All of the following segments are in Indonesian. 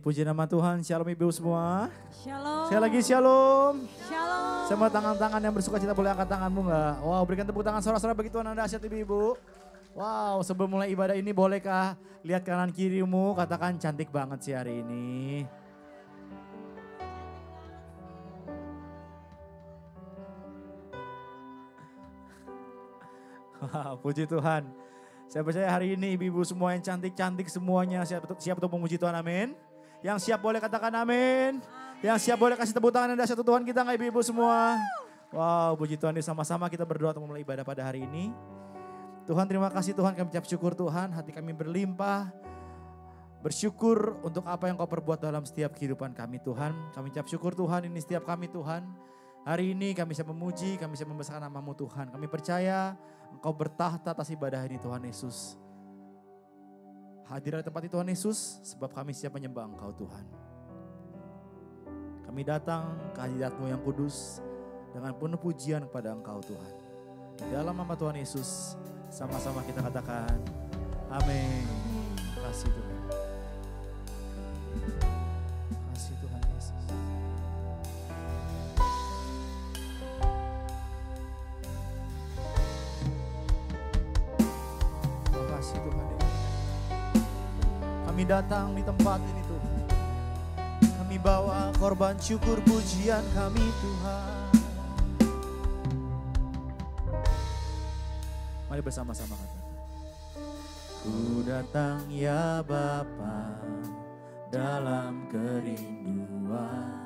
puji nama Tuhan. Shalom ibu semua. Shalom. Sekali lagi shalom. Shalom. Semua tangan-tangan yang bersuka cita boleh angkat tanganmu enggak? Wow, berikan tepuk tangan saudara-saudara bagi Tuhan Anda dahsyat ibu-ibu. Wow, sebelum mulai ibadah ini bolehkah lihat kanan kirimu, katakan cantik banget sih hari ini. Wow, puji Tuhan. Saya percaya hari ini ibu-ibu semua yang cantik-cantik semuanya siap untuk memuji Tuhan, amin. Yang siap boleh katakan amin. Yang siap boleh kasih tepuk tangan dan dahsyat Tuhan kita enggak ibu-ibu semua. Wow, puji Tuhan, sama-sama kita berdoa untuk mulai ibadah pada hari ini. Tuhan terima kasih Tuhan, kami ucap syukur Tuhan, hati kami berlimpah. Bersyukur untuk apa yang kau perbuat dalam setiap kehidupan kami Tuhan. Kami ucap syukur Tuhan, ini setiap kami Tuhan. Hari ini kami bisa memuji, kami bisa membesarkan nama-Mu Tuhan. Kami percaya Engkau bertahta atas ibadah ini Tuhan Yesus. Hadir di tempat ini Tuhan Yesus, sebab kami siap menyembah Engkau Tuhan. Kami datang ke hadirat-Mu yang kudus dengan penuh pujian kepada Engkau Tuhan. Di dalam nama Tuhan Yesus, sama-sama kita katakan, amin. Terima kasih Tuhan. Terima kasih Tuhan Yesus. Terima kasih Tuhan Yesus. Kami datang di tempat ini Tuhan. Kami bawa korban syukur pujian kami Tuhan. Mari bersama-sama katakan. Ku datang ya Bapa dalam kerinduan,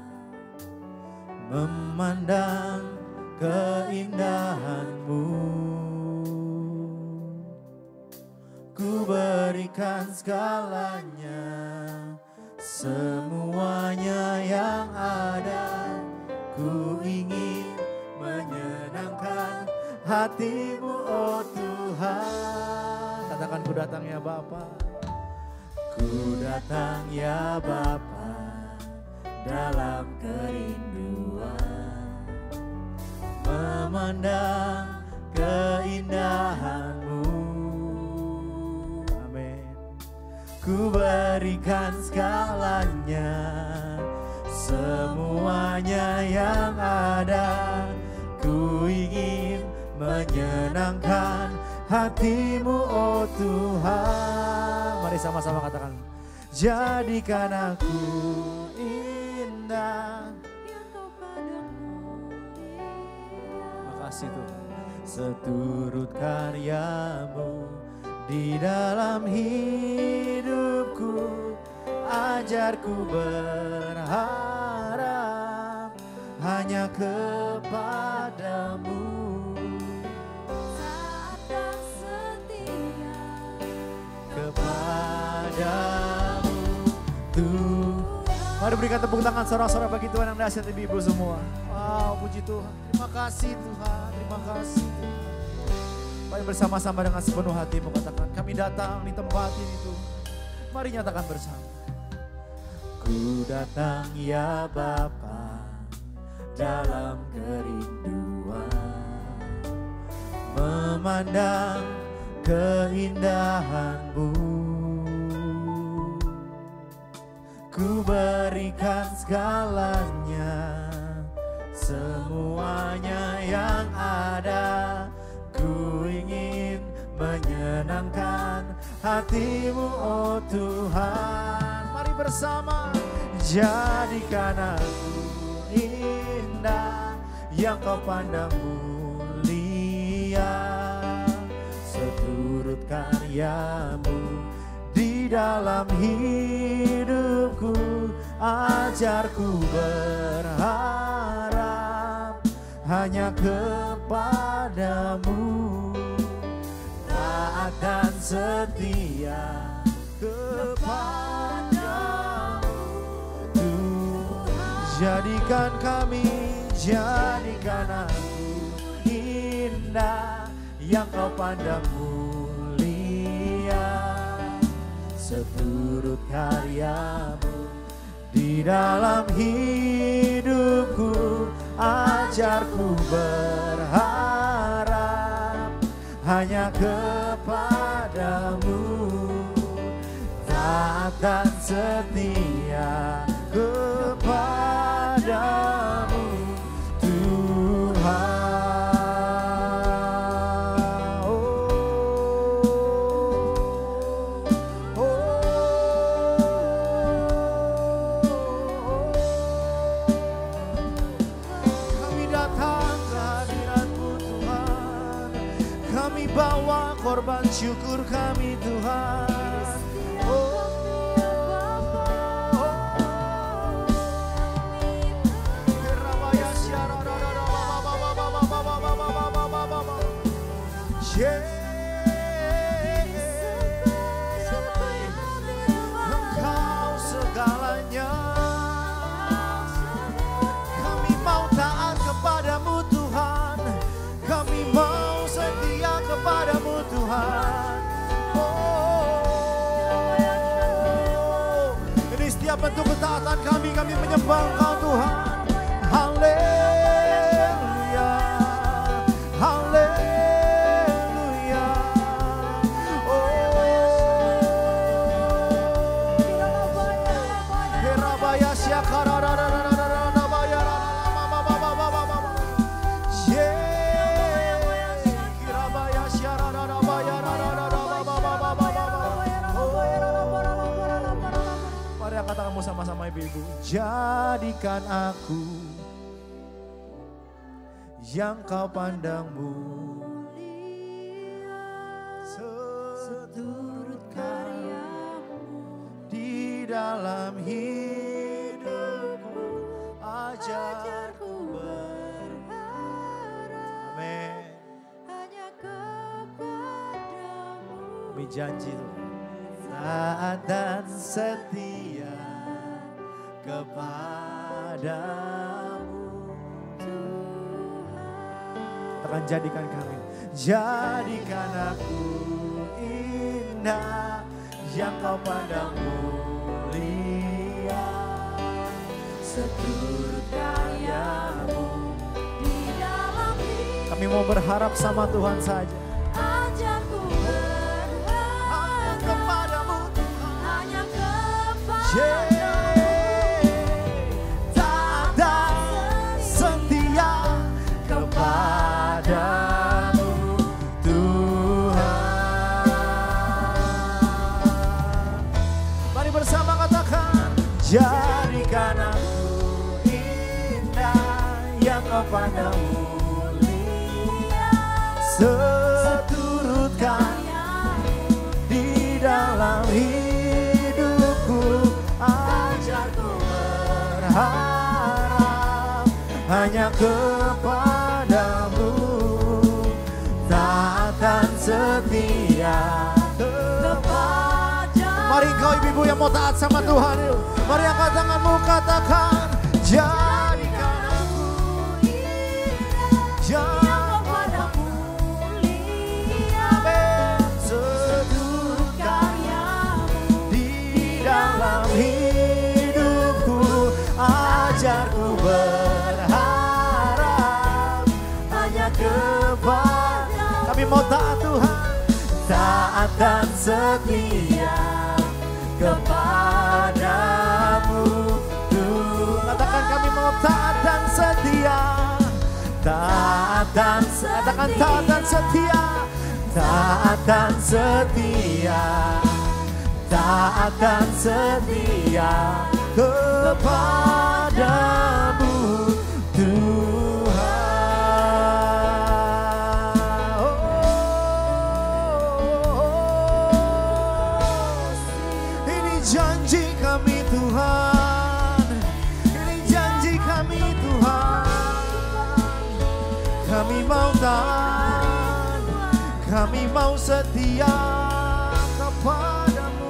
memandang keindahan-Mu. Ku berikan segalanya, semuanya yang ada. Ku ingin menyenangkan hati-Mu, oh Tuhan. Katakan ku datang ya Bapa. Ku datang ya Bapa dalam kerinduan, memandang keindahan-Mu. Amin. Ku berikan segalanya, semuanya yang ada. Ku ingin menyenangkan hati-Mu, oh Tuhan. Mari sama-sama katakan. Jadikan aku indah. Makasih Tuhan. Seturut karya-Mu di dalam hidupku. Ajarku berharap hanya kepadamu. Kepadamu Tuhan. Mari berikan tepuk tangan sorak-sorak bagi Tuhan yang dahsyat ibu-ibu semua. Wow, puji Tuhan. Terima kasih Tuhan. Terima kasih Tuhan. Mari bersama-sama dengan sepenuh hatimu katakan, kami datang di tempat ini Tuhan. Mari nyatakan bersama. Ku datang ya Bapa dalam kerinduan, memandang keindahan-Mu. Ku berikan segalanya, semuanya yang ada. Ku ingin menyenangkan hati-Mu, oh Tuhan. Mari bersama. Jadikan aku indah, yang Kau pandang mulia. Seturut karya-Mu di dalam hidupku. Ajarku berharap hanya kepadamu. Taat dan setia kepadamu Tuhan. Jadikan kami, jadikan aku indah, yang Kau pandang mulia. Seturut karya-Mu di dalam hidupku. Ajarku berharap hanya kepadamu. Taat dan setia kepadamu Tuhan. Kami datang ke hadirat-Mu Tuhan, kami bawa korban syukur kami Tuhan. Engkau segalanya, kami mau taat kepadamu Tuhan, kami mau setia kepadamu Tuhan. Ini setiap bentuk ketaatan kami menyembah Engkau Tuhan. Haleluya, haleluya. Mari katakan sama-sama ibu-ibu. Jadikan aku yang kau pandang mulia, seturut karyamu di dalam hidupku, ajarku berharap. Amin. Hanya kepadamu. Kami janji taat dan setia kepadamu Tuhan. Katakan jadikan kami, jadikan aku indah yang kau pandang mulia, seturut karyamu di dalam hidup. Kami mau berharap sama Tuhan saja. Ajarku berharap kepadamu Tuhan, hanya kepadamu. Taat dan setia kepadamu Tuhan. Mari bersama katakan, jadikan aku indah yang kau pandang mulia, seturut karyamu di dalam hidupku, ajarku berharap hanya kepadamu, taat dan setia kepadamu. Mari kau ibu-ibu yang mau taat sama Tuhan, yuk. Mari angkat tanganmu, katakan, jadikan aku yang kepadamu mulia, seturut karyamu di dalam hidupku, ajarku berharap hanya kepadamu. Kami mau taat Tuhan, taat dan setia kepadamu Tuhan. Katakan kami mau taat dan setia, taat dan setia. Katakan taat dan setia, taat dan setia, taat dan setia kepadamu Tuhan. Ini janji kami Tuhan, ini janji kami Tuhan. Kami mau taat, kami mau setia kepadamu.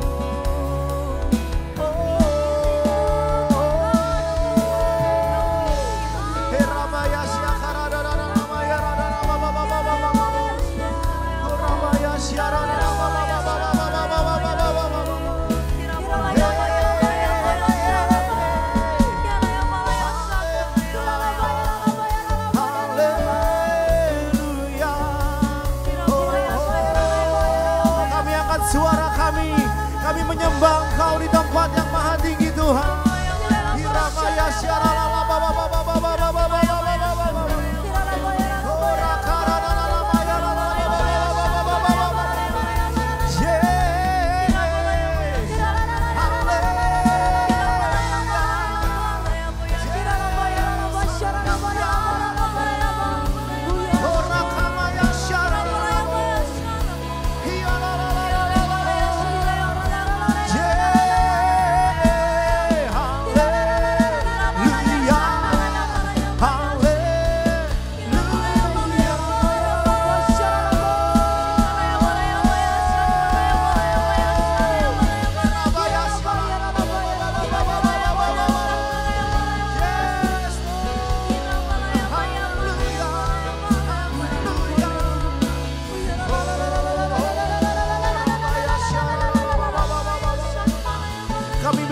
Haleluya.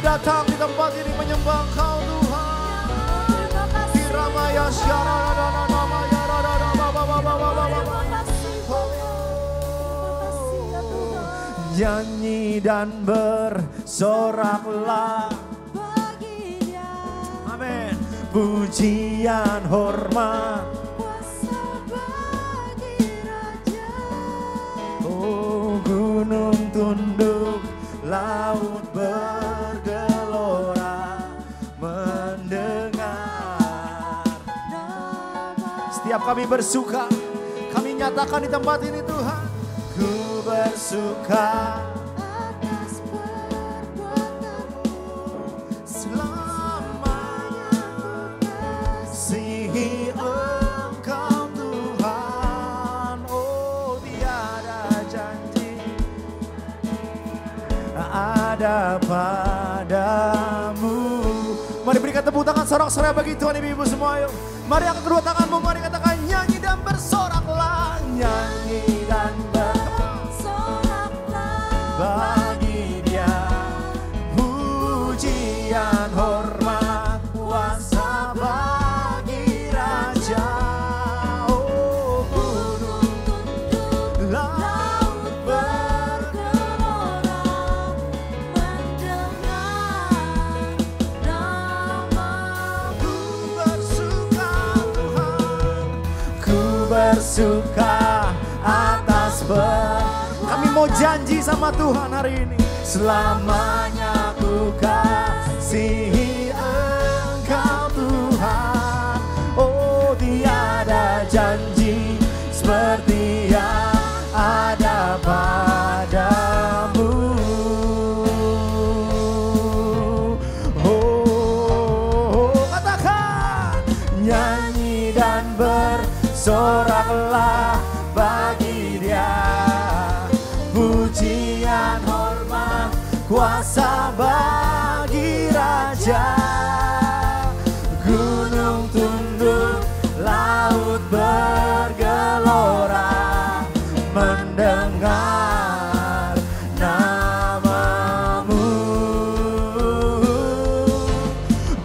Datang di tempat ini menyembah Kau Tuhan. Kiramaya nyanyi dan bersoraklah bagi Dia. Amin. Pujian hormat kuasa bagi Raja. Oh gunung tunduk, laut bergelora mendengar. Setiap kami bersuka, kami nyatakan di tempat ini Tuhan. Ku bersuka atas perbuatanmu, selamanya kasihi Engkau Tuhan. Oh tiada janji ada padamu. Mari berikan tepuk tangan sorak-sorai bagi Tuhan Ibu-ibu semua. Yuk. Mari angkat kedua tanganmu, mari katakan nyanyi dan bersoraklah. Nyanyi dan bersoraklah bagi Dia. Pujian hormat kuasa bagi Raja. Oh gunung tunduk, laut bergelora mendengar namamu. Ku bersuka atas kami mau janji sama Tuhan hari ini. Selamanya ku kasihi Engkau Tuhan. Oh tiada janji seperti yang ada padamu. Oh katakan nyanyi dan bersoraklah bagi Dia. Pujian hormat kuasa bagi Raja. Gunung tunduk, laut bergelora mendengar namamu.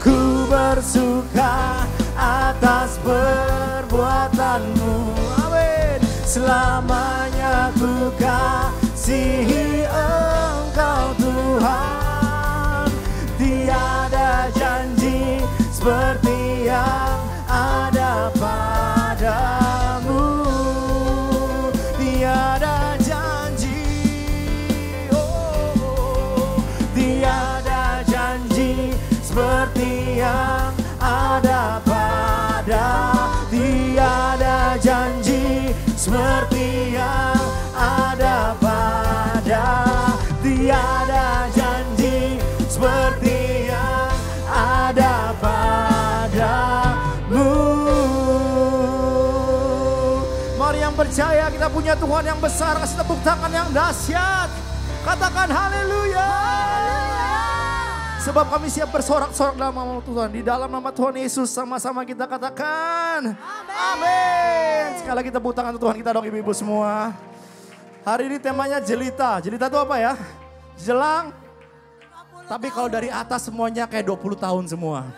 Ku bersuka atas perbuatanmu. Amin. Selamanya ku kasihi Engkau Tuhan. Tiada janji seperti yang ada padamu. Tiada janji, oh, tiada janji seperti yang ada pada. Tiada janji seperti yang ada pada. Tiada janji seperti yang ada padamu. Mari yang percaya kita punya Tuhan yang besar, kasih tepuk tangan yang dahsyat. Katakan haleluya. Sebab kami siap bersorak-sorak dalam nama Tuhan. Di dalam nama Tuhan Yesus sama-sama kita katakan amin. Sekali lagi tepuk tangan Tuhan kita dong ibu-ibu semua. Hari ini temanya jelita. Jelita itu apa ya? Jelang. Tapi kalau dari atas semuanya kayak 20 tahun semua.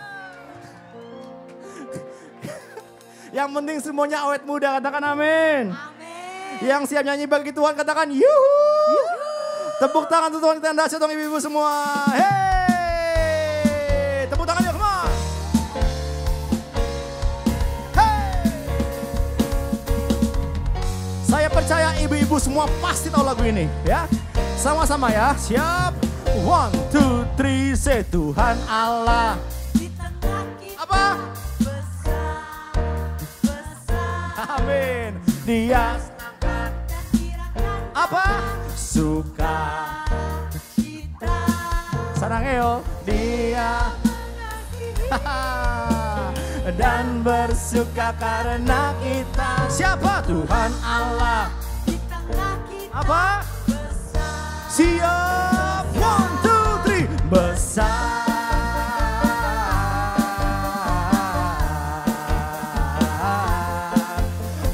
Yang penting semuanya awet muda, katakan amin. Yang siap nyanyi bagi Tuhan katakan yuhu. Tepuk tangan untuk Tuhan kita yang dahsyat dong ibu-ibu semua. Hey. Tepuk tangan yuk, come on. Hey. Saya percaya ibu-ibu semua pasti tahu lagu ini ya. Sama-sama ya, siap. 1, 2, 3, say Tuhan Allah. Apa? Besar. Dia apa? Suka Sarangeo. Dia dan bersuka karena kita. Siapa? Tuhan Allah. Apa? Siap. 1, 2, 3. Besar.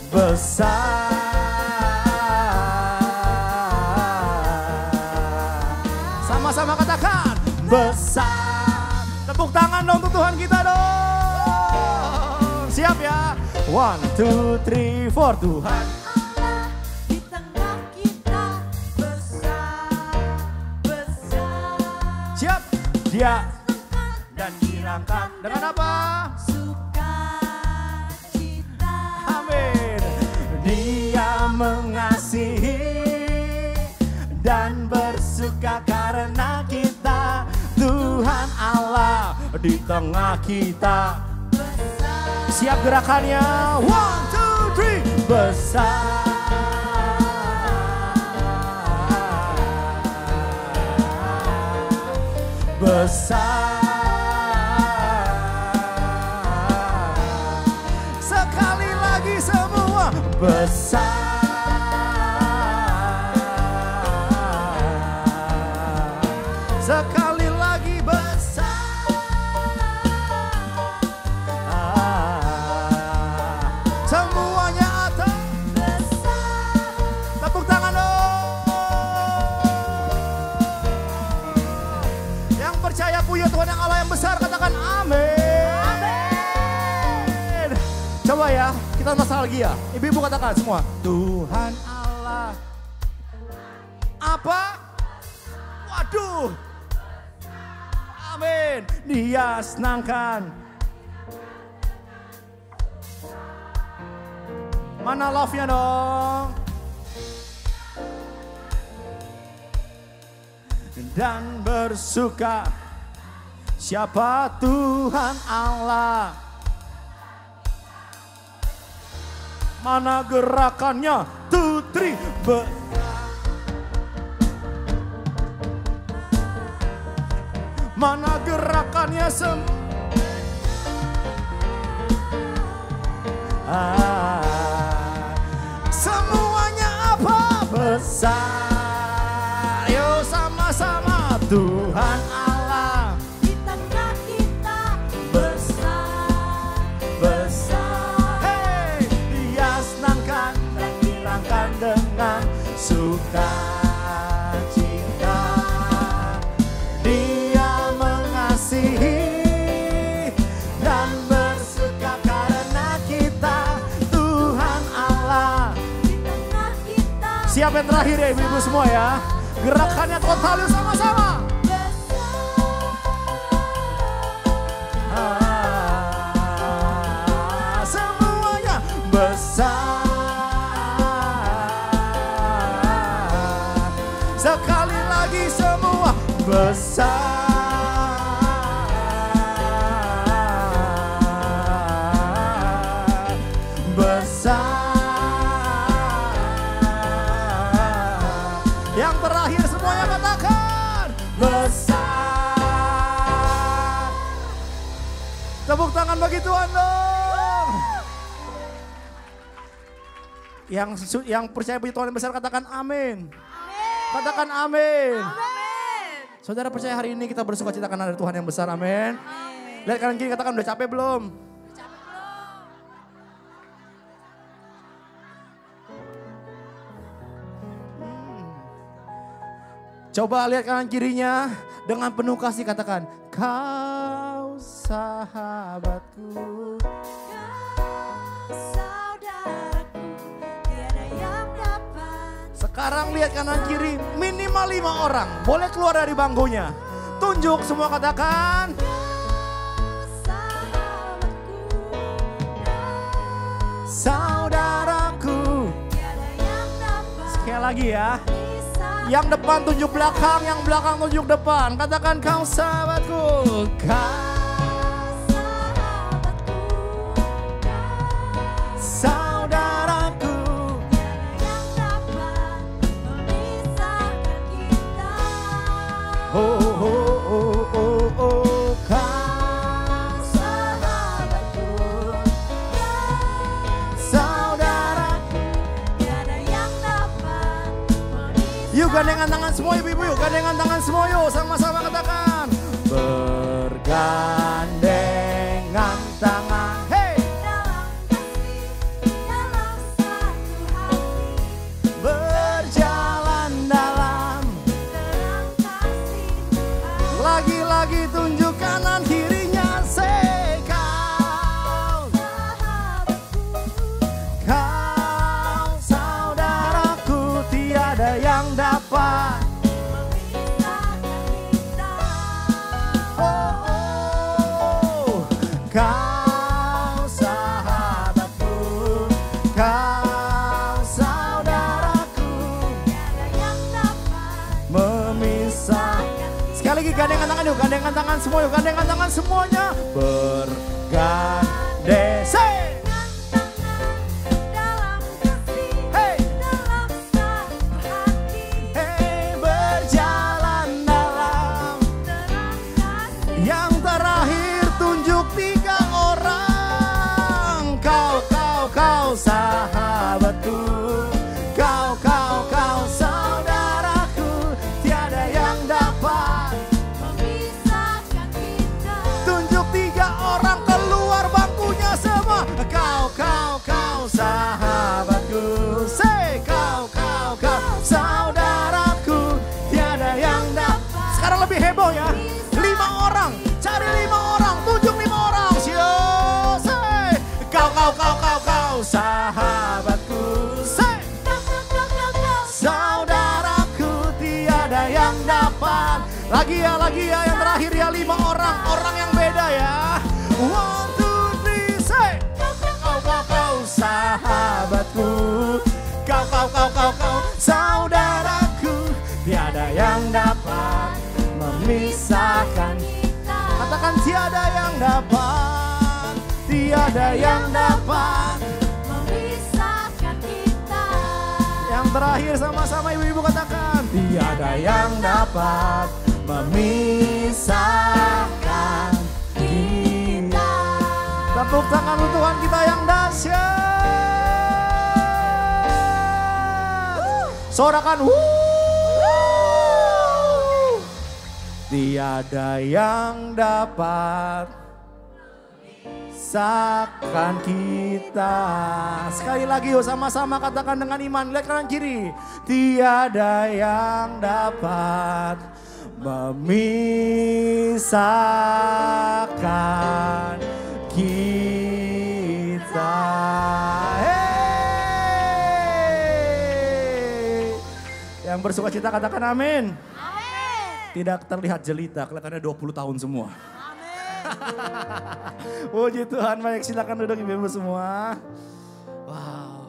Besar. Sama-sama katakan besar. Tepuk tangan dong untuk Tuhan kita dong. Siap ya. 1, 2, 3, 4. Tuhan Allah di tengah kita besar, besar. Siap. Dia dan dirangkat dengan apa? Sukacita. Amin. Dia mengasihi dan bersuka karena kita. Tuhan Allah di tengah kita. Siap gerakannya. 1, 2, 3. Besar. Besar. Sekali lagi semua. Besar. Sekali lagi besar. Semuanya atas. Besar. Tepuk tangan dong. Yang percaya punya Tuhan yang Allah yang besar katakan amin. Amin. Coba ya, kita nostalgia. Ibu-ibu katakan semua. Tuhan Allah. Apa? Waduh. Amin. Dia senangkan. Mana love-nya dong? Dan bersuka. Siapa Tuhan Allah? Mana gerakannya? 2, 3. Mana gerakannya semuanya apa? Besar. Yuk sama-sama. Tuhan Allah Di tengah kita besar, besar. Hey, Dia senangkan dan dirangkan dengan sukacita. Dia mengasihi dan bersuka karena kita. Tuhan Allah. di tengah kita Siap yang terakhir ya ibu-ibu semua ya. Gerakannya total yuk sama-sama. Semuanya besar. Sekali lagi semua besar. Besar. Yang terakhir semuanya katakan besar. Tepuk tangan bagi Tuhan dong. Yang percaya punya Tuhan yang besar katakan amin. Katakan amin. Saudara percaya hari ini kita bersuka cita karena ada Tuhan yang besar, amin. Lihat kanan kiri katakan udah capek belum? Coba lihat kanan kirinya dengan penuh kasih katakan, kau sahabatku. saudaraku, tiada yang dapat. Sekarang lihat kanan kiri minimal 5 orang boleh keluar dari bangkunya. Tunjuk semua katakan. Saudaraku. Tiada yang dapat. Sekali lagi ya. Yang depan tunjuk belakang, yang belakang tunjuk depan. Katakan kau sahabatku. Saudaraku. gandengan tangan semua ibu-ibu yuk. Gandengan tangan semua yuk. Sama-sama katakan. Bergandengan tangan. Hey. dalam kasih, dalam satu hati, Berjalan dalam. dalam kasih Tuhan. Lagi-lagi tunjuk kanan kirinya. Say kau. Kau saudaraku. Tiada yang dapat. Kau sahabatku, kau saudaraku, memisahkan. Sekali lagi gandengan tangan yuk, gandengan tangan semua yuk, gandengan tangan semuanya. Bergandeng, say. Dalam kasih, Hey. dalam satu hati, Hey, berjalan dalam. dalam kasih. Yang terakhir tunjuk 3 orang. Kau sahabatku. Kau saudaraku. Tiada yang dapat. Memisahkan kita. Tunjuk 3 orang keluar bangkunya semua. Kau sahabatku. Say kau saudaraku. Tiada yang dapat. Sekarang lebih heboh ya. 5 orang. Cari 5 orang. Tunjuk 5 orang. Siap. Say kau sahabatku. Say saudaraku. Tiada yang dapat. Lagi ya yang terakhir ya 5 orang. Orang yang beda ya. 1, 2, 3, say. Kau sahabatku. Kau saudaraku. Tiada yang dapat memisahkan. Katakan tiada yang dapat. Tiada yang dapat. Memisahkan kita. Yang terakhir sama-sama ibu-ibu katakan. Tiada yang dapat memisahkan kita. Tepuk tangan untuk Tuhan kita yang dahsyat. Sorakan. Tiada yang dapat memisahkan kita. Sekali lagi yuk sama-sama katakan dengan iman. Lihat kanan kiri. Tiada yang dapat memisahkan kita. Hey! Yang bersuka cita katakan amin. Tidak terlihat jelita, kelihatannya 20 tahun semua. Puji Tuhan, baik silakan duduk ibu-ibu semua. Wow.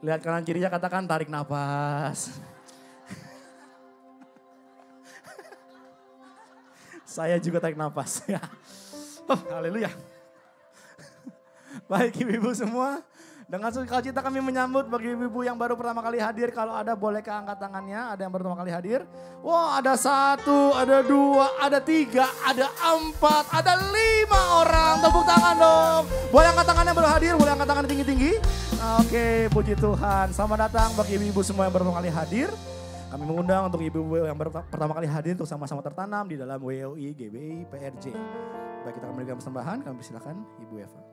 Lihat kanan kirinya katakan tarik nafas. Saya juga tarik nafas ya. Oh, haleluya. Baik ibu-ibu semua. Dengan sukacita kami menyambut bagi ibu-ibu yang baru pertama kali hadir. Kalau ada boleh angkat tangannya. Ada yang baru pertama kali hadir. Wah, ada 1, ada 2, ada 3, ada 4, ada 5 orang. Tepuk tangan dong. Boleh angkat tangan yang baru hadir, boleh angkat tangan tinggi-tinggi. Oke, puji Tuhan. Selamat datang bagi ibu-ibu semua yang baru pertama kali hadir. Kami mengundang untuk ibu-ibu yang baru pertama kali hadir untuk sama-sama tertanam di dalam WOI, GBI, PRJ. Baik, kita akan memberikan persembahan. Kami persilakan Ibu Eva.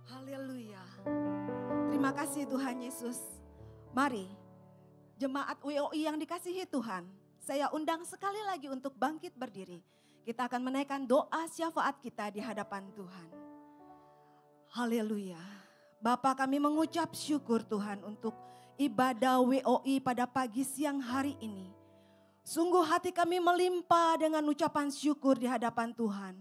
Haleluya. Terima kasih Tuhan Yesus. Mari jemaat WOI yang dikasihi Tuhan, saya undang sekali lagi untuk bangkit berdiri. Kita akan menaikkan doa syafaat kita di hadapan Tuhan. Haleluya. Bapa, kami mengucap syukur Tuhan untuk ibadah WOI pada pagi siang hari ini. Sungguh hati kami melimpah dengan ucapan syukur di hadapan Tuhan.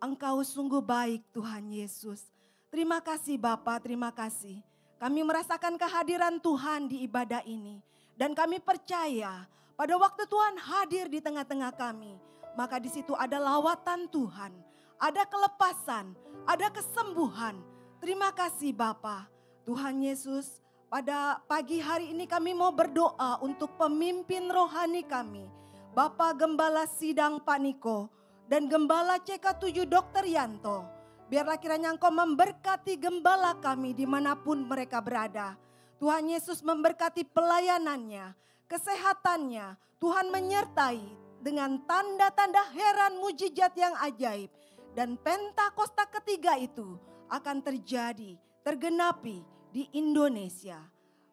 Engkau sungguh baik Tuhan Yesus. Terima kasih Bapa, terima kasih. Kami merasakan kehadiran Tuhan di ibadah ini. Dan kami percaya pada waktu Tuhan hadir di tengah-tengah kami, maka di situ ada lawatan Tuhan, ada kelepasan, ada kesembuhan. Terima kasih Bapa. Tuhan Yesus, pada pagi hari ini kami mau berdoa untuk pemimpin rohani kami. Bapak Gembala Sidang Paniko dan Gembala CK7 Dr. Yanto. Biarlah kiranya Engkau memberkati gembala kami dimanapun mereka berada. Tuhan Yesus memberkati pelayanannya, kesehatannya. Tuhan menyertai dengan tanda-tanda heran mujizat yang ajaib. Dan Pentakosta ketiga itu akan terjadi, tergenapi di Indonesia.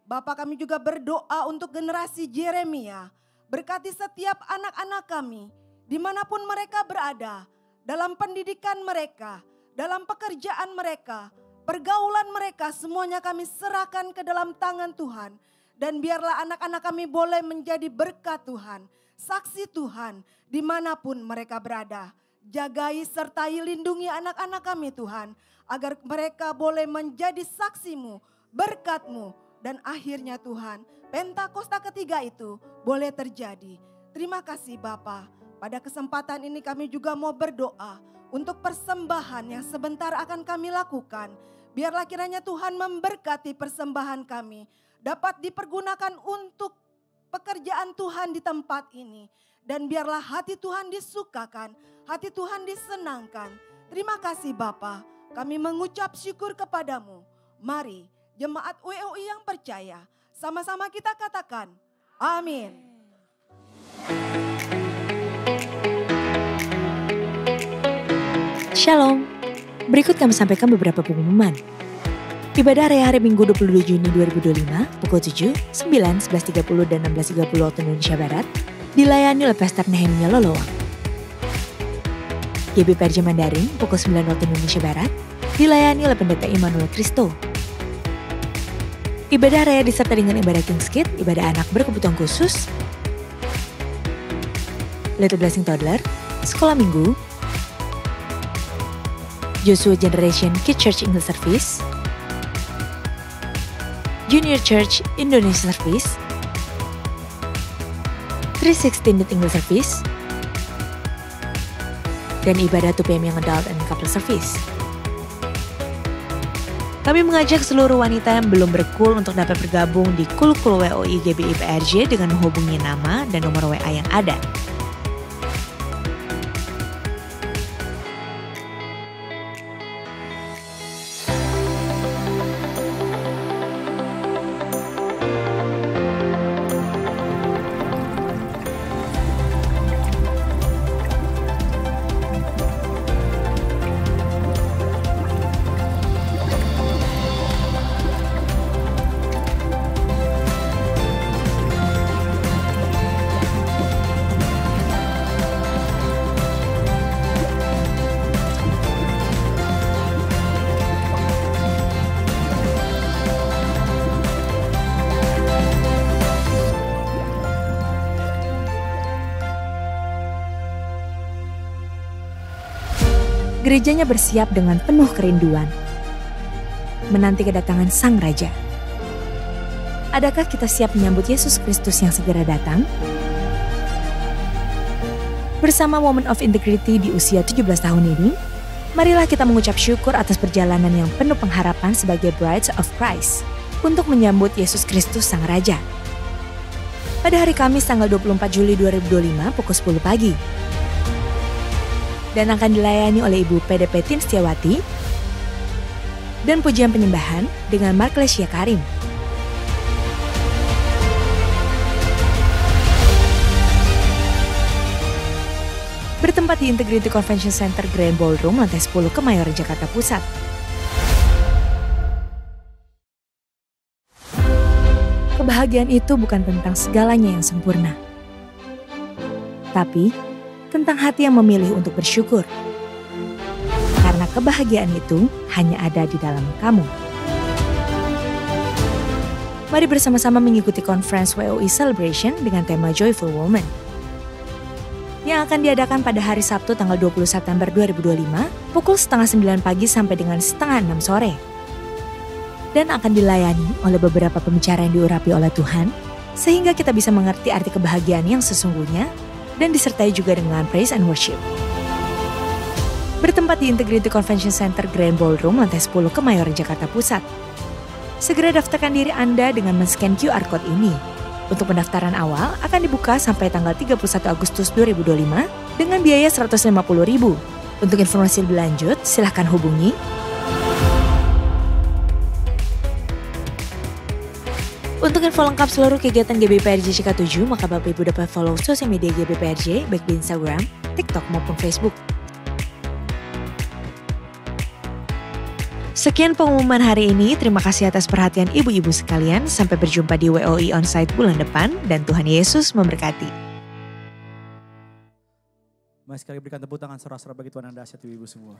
Bapak, kami juga berdoa untuk generasi Yeremia. Berkati setiap anak-anak kami dimanapun mereka berada. Dalam pendidikan mereka, dalam pekerjaan mereka, pergaulan mereka, semuanya kami serahkan ke dalam tangan Tuhan. Dan biarlah anak-anak kami boleh menjadi berkat Tuhan, saksi Tuhan dimanapun mereka berada. Jagai sertai lindungi anak-anak kami Tuhan, agar mereka boleh menjadi saksi-Mu, berkat-Mu. Dan akhirnya Tuhan, Pentakosta ketiga itu boleh terjadi. Terima kasih Bapa. Pada kesempatan ini kami juga mau berdoa untuk persembahan yang sebentar akan kami lakukan. Biarlah kiranya Tuhan memberkati persembahan kami, dapat dipergunakan untuk pekerjaan Tuhan di tempat ini. Dan biarlah hati Tuhan disukakan, hati Tuhan disenangkan. Terima kasih Bapa, kami mengucap syukur kepadamu. Mari jemaat WOI yang percaya, sama-sama kita katakan, amin. Shalom, berikut kami sampaikan beberapa pengumuman. Ibadah area hari Minggu 22 Juni 2025 pukul 7, 9, 11.30 dan 16.30 waktu Indonesia Barat dilayani oleh Pastor Nehemia Lolowang. GBPRJ Mandarin pukul 9 waktu Indonesia Barat dilayani oleh Pendeta Immanuel Kristo. Ibadah raya disertai dengan ibadah King's Kids, ibadah anak berkebutuhan khusus, Little Blessing Toddler, sekolah minggu, Joshua Generation Kids Church English Service, Junior Church Indonesia Service, 316 Youth English Service, dan ibadah 2 PM yang adult and couple service. Kami mengajak seluruh wanita yang belum berkul untuk dapat bergabung di Kul-Kul WOI GBI PRJ dengan menghubungi nama dan nomor WA yang ada. Gerejanya bersiap dengan penuh kerinduan, menanti kedatangan Sang Raja. Adakah kita siap menyambut Yesus Kristus yang segera datang? Bersama Woman of Integrity di usia 17 tahun ini, marilah kita mengucap syukur atas perjalanan yang penuh pengharapan sebagai Brides of Christ untuk menyambut Yesus Kristus Sang Raja. Pada hari Kamis tanggal 24 Juli 2025 pukul 10 pagi. Dan akan dilayani oleh Ibu PDP Tin Setiawati dan pujian penyembahan dengan Mark Lesia Karim. Bertempat di Integrity Convention Center Grand Ballroom lantai 10 Kemayoran, Jakarta Pusat. Kebahagiaan itu bukan tentang segalanya yang sempurna, tapi tentang hati yang memilih untuk bersyukur. Karena kebahagiaan itu hanya ada di dalam kamu. Mari bersama-sama mengikuti Conference WOI Celebration dengan tema Joyful Woman, yang akan diadakan pada hari Sabtu tanggal 20 September 2025 pukul 8:30 pagi sampai dengan 5:30 sore. Dan akan dilayani oleh beberapa pembicara yang diurapi oleh Tuhan, sehingga kita bisa mengerti arti kebahagiaan yang sesungguhnya dan disertai juga dengan praise and worship. Bertempat di Integrity Convention Center Grand Ballroom lantai 10 Kemayoran, Jakarta Pusat. Segera daftarkan diri Anda dengan men-scan QR Code ini. Untuk pendaftaran awal akan dibuka sampai tanggal 31 Agustus 2025 dengan biaya Rp150.000. Untuk informasi lebih lanjut, silahkan hubungi Untuk info lengkap seluruh kegiatan GBPRJ Cika 7, maka Bapak Ibu dapat follow sosial media GBPRJ, baik di Instagram, TikTok maupun Facebook. Sekian pengumuman hari ini, terima kasih atas perhatian ibu-ibu sekalian. Sampai berjumpa di WOI Onsite bulan depan, dan Tuhan Yesus memberkati. Mari sekali berikan tepuk tangan sorak-sorak bagi Tuhan yang dahsyat ibu-ibu semua.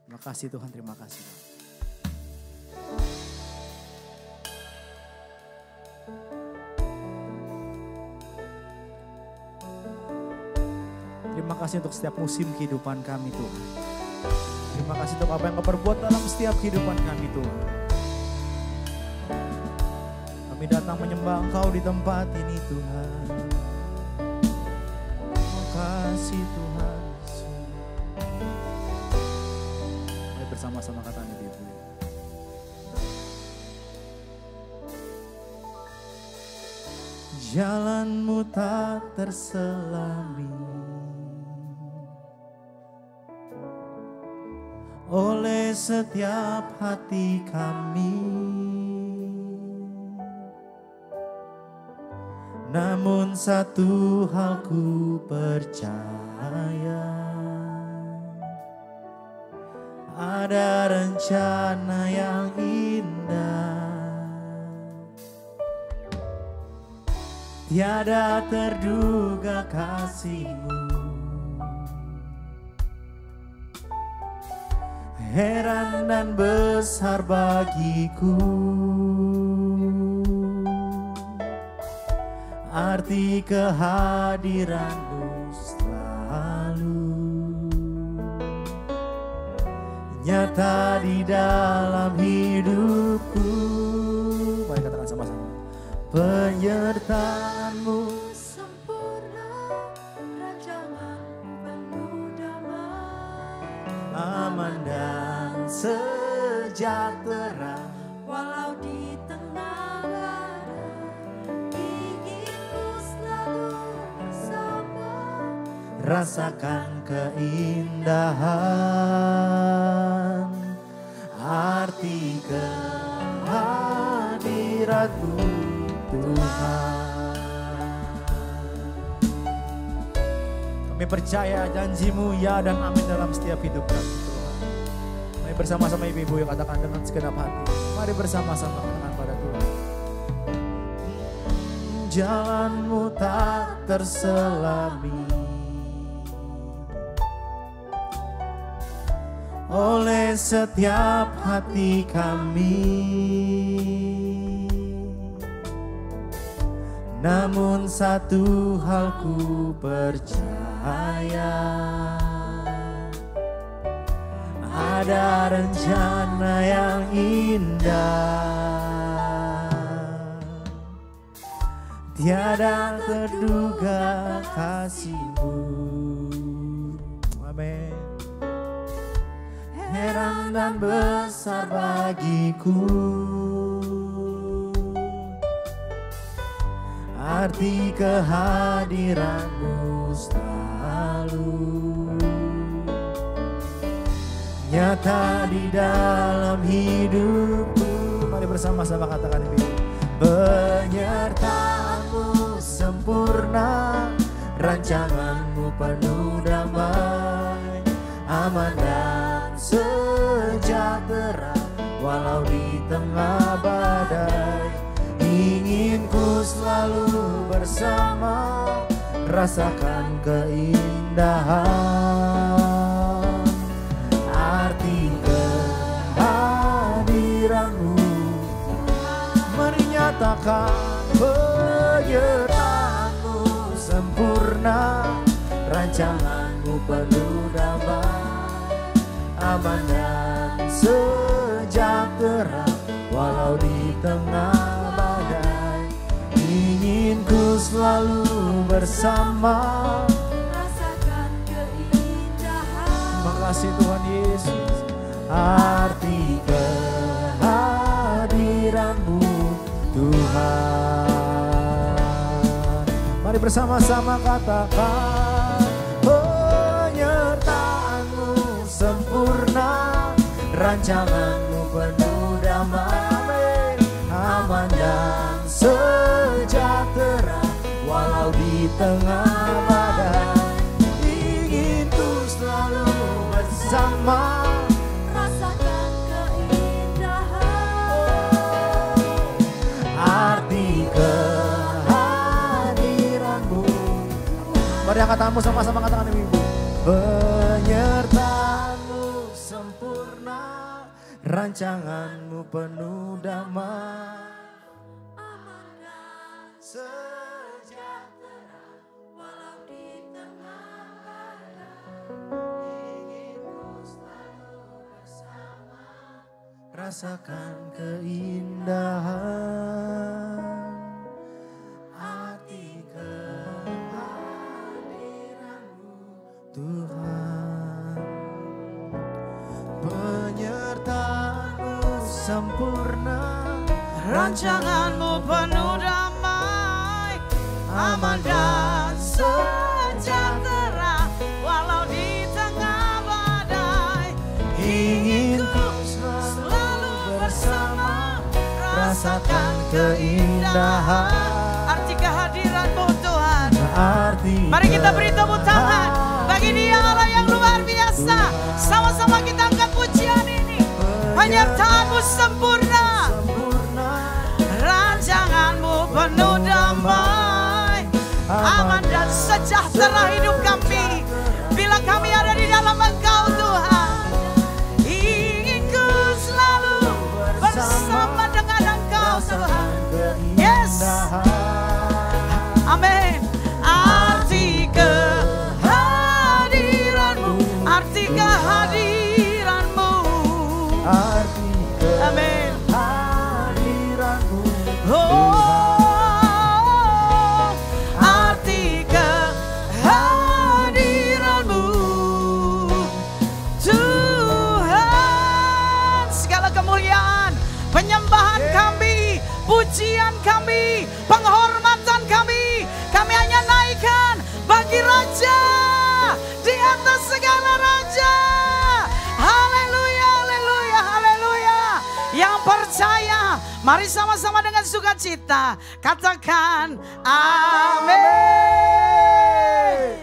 Terima kasih Tuhan, terima kasih. Terima kasih untuk setiap musim kehidupan kami Tuhan. Terima kasih untuk apa yang Kau perbuat dalam setiap kehidupan kami Tuhan. Kami datang menyembah Engkau di tempat ini Tuhan. Terima kasih Tuhan. Mari bersama-sama katakan ibu. Jalanmu tak terselami oleh setiap hati kami, namun satu hal ku percaya, ada rencana yang indah, tiada terduga kasih-Mu. Heran dan besar bagiku arti kehadiran-Mu selalu nyata di dalam hidupku. Mari katakan sama-sama. Penyertaan-Mu Sempurna, rancangan-Mu penuh damai. aman dan sejahtera, Walau di tengah badai, inginku selalu bersama. rasakan keindahan arti kehadiran-Mu Tuhan. Kami percaya janji-Mu ya dan amin dalam setiap hidup kami Tuhan. Mari bersama-sama ibu-ibu yang katakan dengan segenap hati. Mari bersama-sama katakan pada Tuhan. Jalan-Mu tak terselami oleh setiap hati kami, namun satu hal ku percaya, ada rencana yang indah, tiada terduga kasih-Mu. Amin. Heran dan besar bagiku arti kehadiran-Mu selalu nyata di dalam hidupku. Mari bersama-sama katakan ini. Penyertaan-Mu sempurna, rancangan-Mu penuh damai, aman dan sejahtera, walau di tengah badai. Ingin ku selalu bersama, rasakan keindahan arti kehadiran-Mu. Mari nyatakan penyertaan-Mu sempurna, rancangan-Mu penuh damai, aman dan sejahtera, walau di tengah ingin ku selalu bersama, Rasakan keindahan. terima kasih Tuhan Yesus, arti kehadiran-Mu Tuhan. Mari bersama-sama katakan penyertaan rancanganmu penuh damai, aman dan sejahtera, walau di tengah badai. Ingin ku selalu bersama, rasakan keindahan. arti kehadiranmu. Mari angkat tanganmu sama-sama katakan Ibu. Penyertaanmu sempurna, rancanganmu penuh damai, Aman dan sejahtera, walau di tengah badai. ingin ku selalu bersama, rasakan keindahan, arti kehadiranmu Tuhan. Penyertaanmu sempurna, Rancanganmu penuh damai, aman dan sejahtera, walau di tengah badai. ingin ku Selalu bersama, rasakan keindahan, arti kehadiran-Mu Tuhan. arti Mari kita beri tepuk tangan bagi Dia Allah yang luar biasa. Sama-sama kita angkat pujian ini. Penyertaan-Mu sempurna, sempurna, rancangan-Mu penuh damai, aman dan sejahtera hidup kami. Bila kami ada di dalam Engkau Tuhan, ingin ku selalu bersama dengan Engkau Tuhan. Yes. Amin. Arti kehadiran-Mu, arti kehadiran-Mu. arti Amin. kehadiranmu Oh, arti kehadiran-Mu Tuhan. Segala kemuliaan, penyembahan kami, pujian kami, penghormatan kami hanya naikkan bagi Raja di atas segala raja. Haleluya, haleluya, haleluya. Yang percaya, mari sama-sama dengan sukacita katakan amin.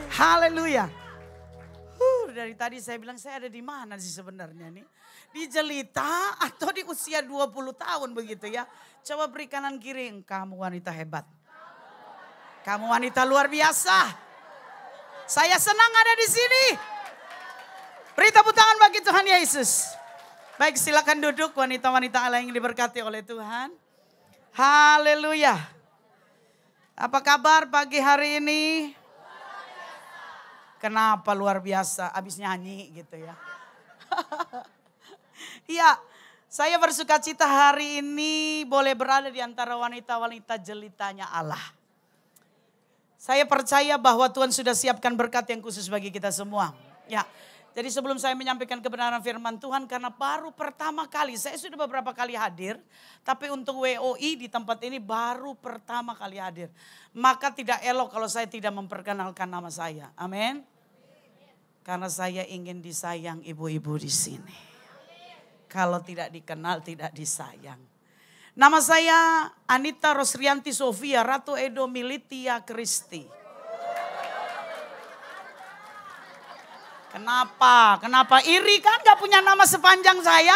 Haleluya. Dari tadi saya bilang saya ada di mana sih sebenarnya nih? Di jelita atau di usia 20 tahun begitu ya. Coba beri kanan kiri, kamu wanita hebat. Kamu wanita luar biasa. Saya senang ada di sini. Beri tepuk tangan bagi Tuhan Yesus. Baik, silakan duduk wanita-wanita Allah yang diberkati oleh Tuhan. Haleluya. Apa kabar pagi hari ini? Kenapa luar biasa? Abis nyanyi gitu ya. Iya, saya bersuka cita hari ini boleh berada di antara wanita-wanita jelitanya Allah. Saya percaya bahwa Tuhan sudah siapkan berkat yang khusus bagi kita semua. Ya, jadi sebelum saya menyampaikan kebenaran firman Tuhan, karena baru pertama kali, saya sudah beberapa kali hadir, tapi untuk WOI di tempat ini baru pertama kali hadir. Maka tidak elok kalau saya tidak memperkenalkan nama saya. Amin. Karena saya ingin disayang ibu-ibu di sini. Kalau tidak dikenal, tidak disayang. Nama saya Anita Rosrianti Sofia Ratu Edo Militia Kristi. Kenapa? Kenapa iri kan gak punya nama sepanjang saya?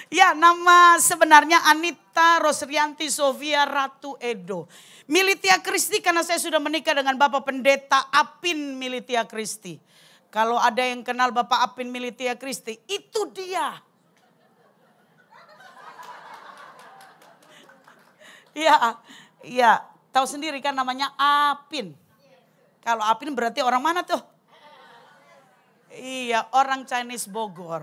Ya, nama sebenarnya Anita Rosrianti Sofia Ratu Edo Militia Kristi, karena saya sudah menikah dengan Bapak Pendeta Apin Militia Kristi. Kalau ada yang kenal Bapak Apin Militia Kristi, itu dia. Iya, tahu sendiri kan namanya Apin. Kalau Apin berarti orang mana tuh? Iya, orang Chinese Bogor.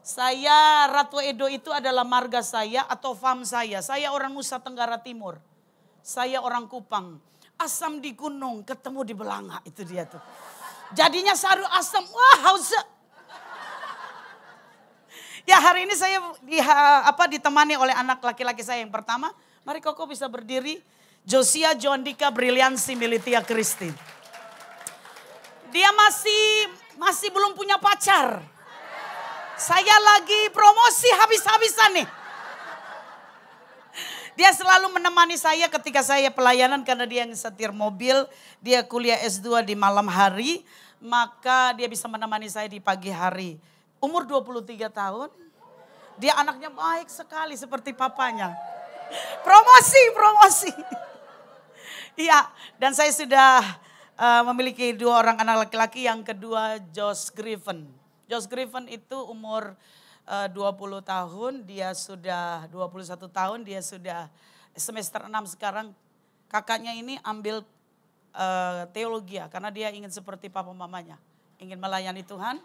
Saya Ratu Edo itu adalah marga saya atau fam saya. Saya orang Nusa Tenggara Timur. Saya orang Kupang. Asam di gunung, ketemu di belanga, itu dia tuh. Jadinya saru asam, wah haus. Ya, hari ini saya ditemani oleh anak laki-laki saya yang pertama. Mari Koko bisa berdiri. Josia Joandika Briliansi Militia Kristi. Dia masih belum punya pacar. Saya lagi promosi habis-habisan nih. Dia selalu menemani saya ketika saya pelayanan karena dia yang setir mobil. Dia kuliah S2 di malam hari. Maka dia bisa menemani saya di pagi hari. Umur 23 tahun. Dia anaknya baik sekali seperti papanya. Promosi. Iya, dan saya sudah memiliki 2 orang anak laki-laki. Yang kedua Josh Griffin. Josh Griffin itu umur 20 tahun, dia sudah 21 tahun, dia sudah semester 6 sekarang. Kakaknya ini ambil teologi ya, karena dia ingin seperti papa mamanya, ingin melayani Tuhan.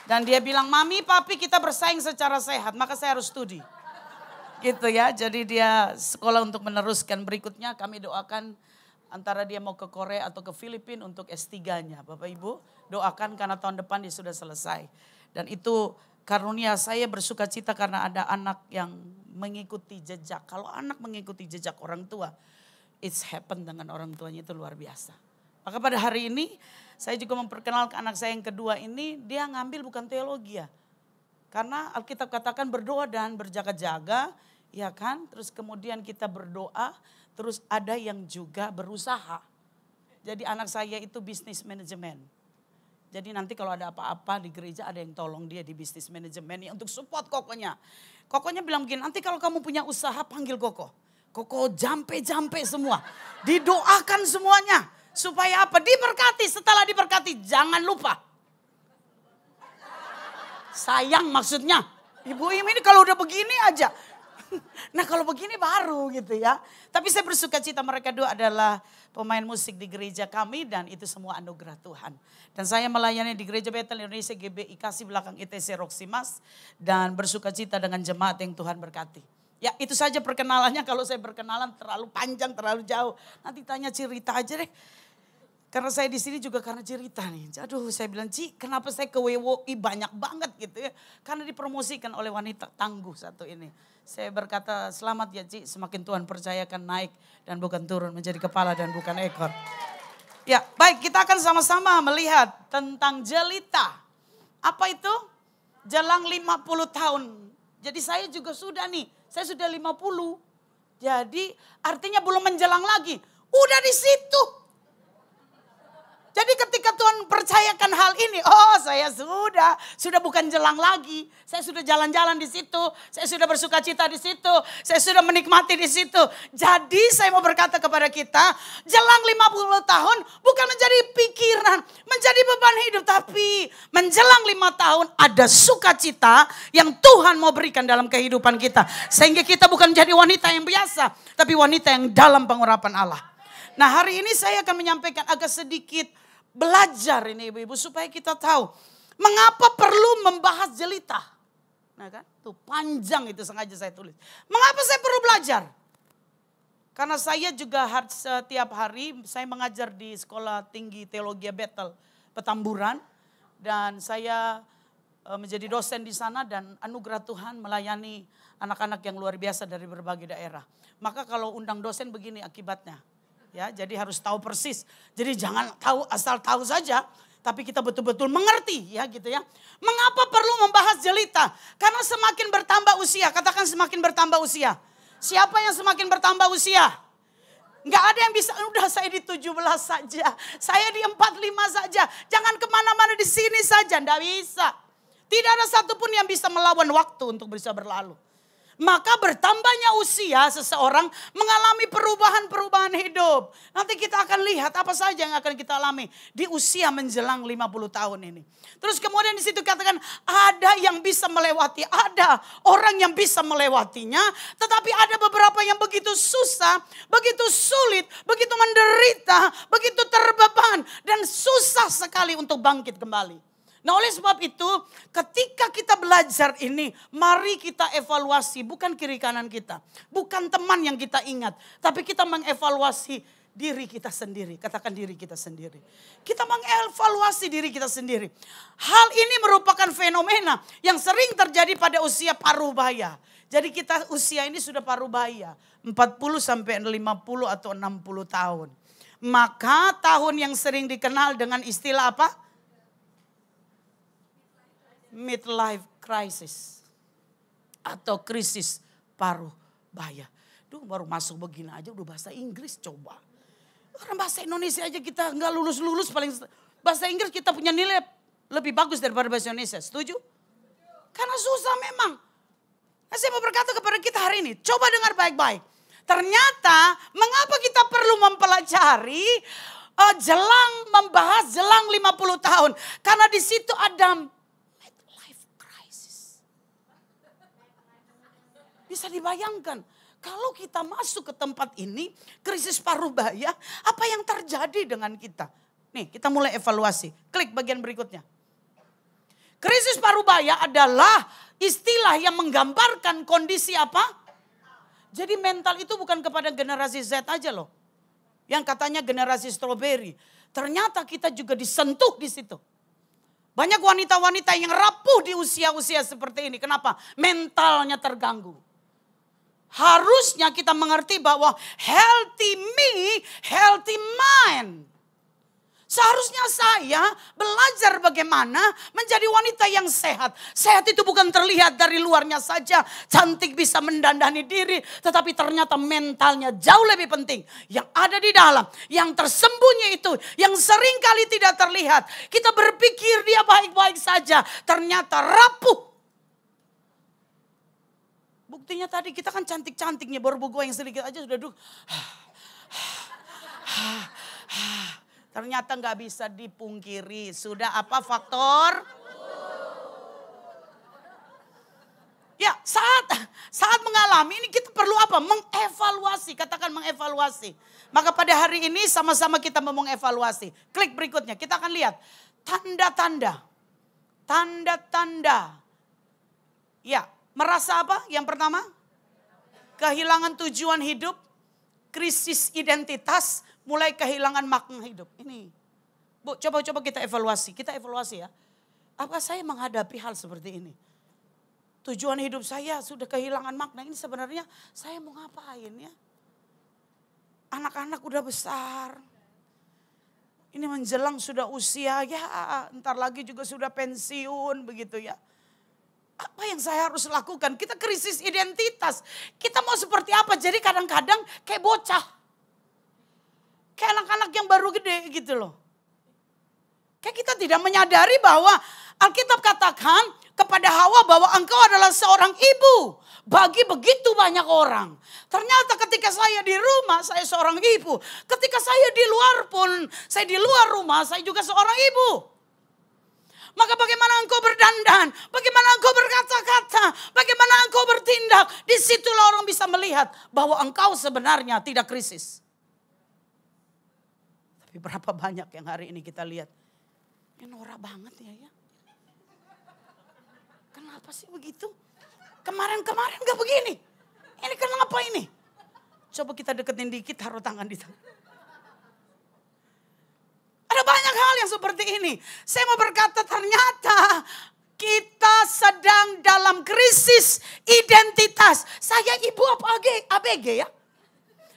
Dan dia bilang, mami papi kita bersaing secara sehat, maka saya harus studi. Gitu ya, jadi dia sekolah untuk meneruskan. Berikutnya kami doakan antara dia mau ke Korea atau ke Filipina untuk S3-nya. Bapak Ibu doakan karena tahun depan dia sudah selesai. Dan itu karunia, saya bersuka cita karena ada anak yang mengikuti jejak. Kalau anak mengikuti jejak orang tua, it's happen dengan orang tuanya itu luar biasa. Maka pada hari ini saya juga memperkenalkan anak saya yang kedua ini, dia ngambil bukan teologi ya. Karena Alkitab katakan berdoa dan berjaga-jaga, ya kan? Terus kemudian kita berdoa, terus ada yang juga berusaha. Jadi anak saya itu bisnis manajemen. Jadi nanti kalau ada apa-apa di gereja ada yang tolong dia di bisnis manajemen untuk support kokonya. Kokonya bilang begini, nanti kalau kamu punya usaha panggil Koko. Koko jampe-jampe semua. Didoakan semuanya. Supaya apa? Diberkati. Setelah diberkati jangan lupa. Sayang maksudnya. Ibu ini kalau udah begini aja. Nah kalau begini baru gitu ya. Tapi saya bersuka cita mereka dua adalah pemain musik di gereja kami dan itu semua anugerah Tuhan. Dan saya melayani di Gereja Bethel Indonesia GBI Kasih belakang ITC Roksimas. Dan bersuka cita dengan jemaat yang Tuhan berkati. Ya itu saja perkenalannya, kalau saya berkenalan terlalu panjang, terlalu jauh. Nanti tanya cerita aja deh. Karena saya di sini juga karena cerita nih. Aduh saya bilang, Ci kenapa saya ke WWI banyak banget gitu ya. Karena dipromosikan oleh wanita tangguh satu ini. Saya berkata selamat ya Ci, semakin Tuhan percayakan naik dan bukan turun, menjadi kepala dan bukan ekor. Ya baik, kita akan sama-sama melihat tentang jelita. Apa itu? Jelang 50 tahun. Jadi saya juga sudah nih, saya sudah 50. Jadi artinya belum menjelang lagi, udah di situ. Jadi ketika Tuhan percayakan hal ini, oh saya sudah bukan jelang lagi. Saya sudah jalan-jalan di situ, saya sudah bersuka cita di situ, saya sudah menikmati di situ. Jadi saya mau berkata kepada kita, jelang 50 tahun bukan menjadi pikiran, menjadi beban hidup. Tapi menjelang 5 tahun ada sukacita yang Tuhan mau berikan dalam kehidupan kita. Sehingga kita bukan menjadi wanita yang biasa, tapi wanita yang dalam pengurapan Allah. Nah hari ini saya akan menyampaikan agak sedikit belajar ini ibu-ibu supaya kita tahu mengapa perlu membahas jelita. Nah kan, tuh panjang itu sengaja saya tulis. Mengapa saya perlu belajar? Karena saya juga setiap hari saya mengajar di Sekolah Tinggi Teologi Bethel Petamburan dan saya menjadi dosen di sana dan anugerah Tuhan melayani anak-anak yang luar biasa dari berbagai daerah. Maka kalau undang dosen begini akibatnya. Ya, jadi harus tahu persis. Jadi jangan tahu asal tahu saja, tapi kita betul-betul mengerti ya gitu ya. Mengapa perlu membahas jelita? Karena semakin bertambah usia, katakan semakin bertambah usia. Siapa yang semakin bertambah usia? Enggak ada yang bisa, udah saya di 17 saja, saya di 45 saja. Jangan kemana-mana, di sini saja, enggak bisa. Tidak ada satupun yang bisa melawan waktu untuk bisa berlalu. Maka bertambahnya usia seseorang mengalami perubahan-perubahan hidup. Nanti kita akan lihat apa saja yang akan kita alami di usia menjelang 50 tahun ini. Terus kemudian di situ katakan ada yang bisa melewati, ada orang yang bisa melewatinya. Tetapi ada beberapa yang begitu susah, begitu sulit, begitu menderita, begitu terbeban. Dan susah sekali untuk bangkit kembali. Nah oleh sebab itu ketika kita belajar ini mari kita evaluasi bukan kiri kanan kita. Bukan teman yang kita ingat. Tapi kita mengevaluasi diri kita sendiri. Katakan diri kita sendiri. Kita mengevaluasi diri kita sendiri. Hal ini merupakan fenomena yang sering terjadi pada usia parubaya. Jadi kita usia ini sudah parubaya. 40 sampai 50 atau 60 tahun. Maka tahun yang sering dikenal dengan istilah apa? midlife crisis atau krisis paruh baya. Duh, baru masuk begini aja udah bahasa Inggris, coba. Orang bahasa Indonesia aja kita nggak lulus-lulus, paling bahasa Inggris kita punya nilai lebih bagus daripada bahasa Indonesia. Setuju? Karena susah memang. Nah, saya mau berkata kepada kita hari ini, coba dengar baik-baik. Ternyata mengapa kita perlu mempelajari membahas jelang 50 tahun. Karena di situ ada midlife crisis. Bisa dibayangkan, kalau kita masuk ke tempat ini, krisis paruh baya, apa yang terjadi dengan kita? Nih, kita mulai evaluasi. Klik bagian berikutnya. Krisis paruh baya adalah istilah yang menggambarkan kondisi apa? Jadi mental itu bukan kepada generasi Z aja loh. Yang katanya generasi strawberry. Ternyata kita juga disentuh di situ. Banyak wanita-wanita yang rapuh di usia-usia seperti ini. Kenapa? Mentalnya terganggu. Harusnya kita mengerti bahwa healthy me, healthy mind. Seharusnya saya belajar bagaimana menjadi wanita yang sehat. Sehat itu bukan terlihat dari luarnya saja. Cantik bisa mendandani diri. Tetapi ternyata mentalnya jauh lebih penting. Yang ada di dalam. Yang tersembunyi itu. Yang seringkali tidak terlihat. Kita berpikir dia baik-baik saja. Ternyata rapuh. Buktinya tadi kita kan cantik-cantiknya. Baru bergoyang sedikit aja sudah duduk. Ternyata nggak bisa dipungkiri. Sudah apa faktor? Ya saat mengalami ini kita perlu apa? Mengevaluasi. Katakan mengevaluasi. Maka pada hari ini sama-sama kita mau mengevaluasi. Klik berikutnya kita akan lihat. Tanda-tanda. Tanda-tanda. Ya, merasa apa? Yang pertama? Kehilangan tujuan hidup. Krisis identitas. Mulai kehilangan makna hidup. Ini. Bu, coba-coba kita evaluasi. Kita evaluasi ya. Apakah saya menghadapi hal seperti ini? Tujuan hidup saya sudah kehilangan makna. Ini sebenarnya saya mau ngapain ya? Anak-anak udah besar. Ini menjelang sudah usia ya. Ntar lagi juga sudah pensiun begitu ya. Apa yang saya harus lakukan? Kita krisis identitas. Kita mau seperti apa? Jadi kadang-kadang kayak bocah. Kayak anak-anak yang baru gede gitu loh. Kayak kita tidak menyadari bahwa Alkitab katakan kepada Hawa bahwa engkau adalah seorang ibu. Bagi begitu banyak orang. Ternyata ketika saya di rumah saya seorang ibu. Ketika saya di luar pun, saya di luar rumah saya juga seorang ibu. Maka bagaimana engkau berdandan, bagaimana engkau berkata-kata, bagaimana engkau bertindak. Disitulah orang bisa melihat bahwa engkau sebenarnya tidak krisis. Berapa banyak yang hari ini kita lihat. Ini norak banget ya. Kenapa sih begitu? Kemarin-kemarin gak begini. Ini kenapa ini? Coba kita deketin dikit, taruh tangan di tangan. Ada banyak hal yang seperti ini. Saya mau berkata ternyata kita sedang dalam krisis identitas. Saya ibu apa ABG ya?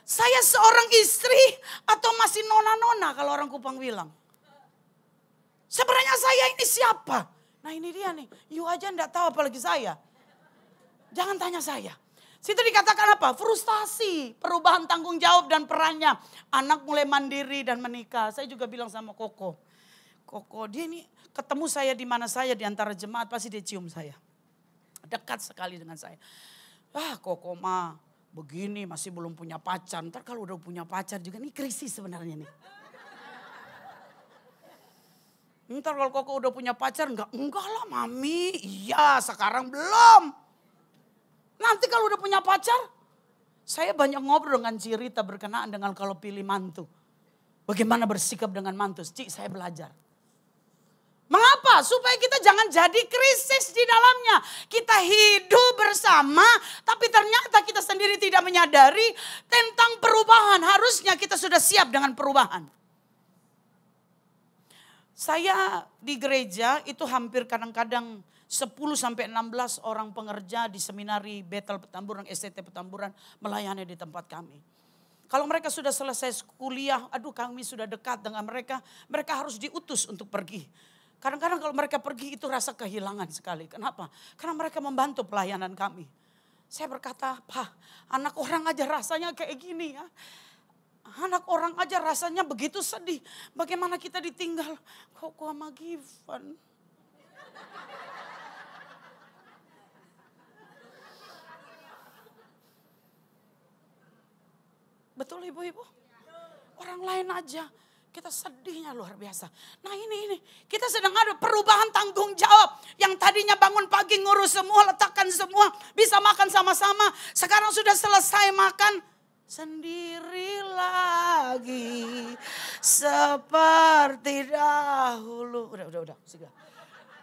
Saya seorang istri atau masih nona-nona kalau orang Kupang bilang. Sebenarnya saya ini siapa? Nah ini dia nih, you aja enggak tahu apalagi saya. Jangan tanya saya. Situ dikatakan apa? Frustasi, perubahan tanggung jawab dan perannya. Anak mulai mandiri dan menikah. Saya juga bilang sama Koko. Koko dia ini ketemu saya di mana saya di antara jemaat pasti dia cium saya. Dekat sekali dengan saya. Koko mah. Begini masih belum punya pacar. Ntar kalau udah punya pacar juga ini krisis sebenarnya nih. Ntar kalau Koko udah punya pacar enggak lah mami. Iya sekarang belum. Nanti kalau udah punya pacar. Saya banyak ngobrol dengan Cirita berkenaan dengan kalau pilih mantu. Bagaimana bersikap dengan mantu. Cik saya belajar. Mengapa? Supaya kita jangan jadi krisis di dalamnya. Kita hidup bersama, tapi ternyata kita sendiri tidak menyadari tentang perubahan. Harusnya kita sudah siap dengan perubahan. Saya di gereja itu hampir kadang-kadang 10-16 orang pengerja di seminari Bethel Petamburan, STT Petamburan melayani di tempat kami. Kalau mereka sudah selesai kuliah, kami sudah dekat dengan mereka, mereka harus diutus untuk pergi Kadang-kadang kalau mereka pergi itu rasa kehilangan sekali. Kenapa? Karena mereka membantu pelayanan kami. Saya berkata, Pak, anak orang aja rasanya kayak gini ya. Anak orang aja rasanya begitu sedih. Bagaimana kita ditinggal? Kok sama Givan? Betul ibu-ibu? Orang lain aja. Kita sedihnya luar biasa. Nah ini. Kita sedang ada perubahan tanggung jawab. Yang tadinya bangun pagi ngurus semua, letakkan semua. Bisa makan sama-sama. Sekarang sudah selesai makan. Sendiri lagi. Seperti dahulu. Udah.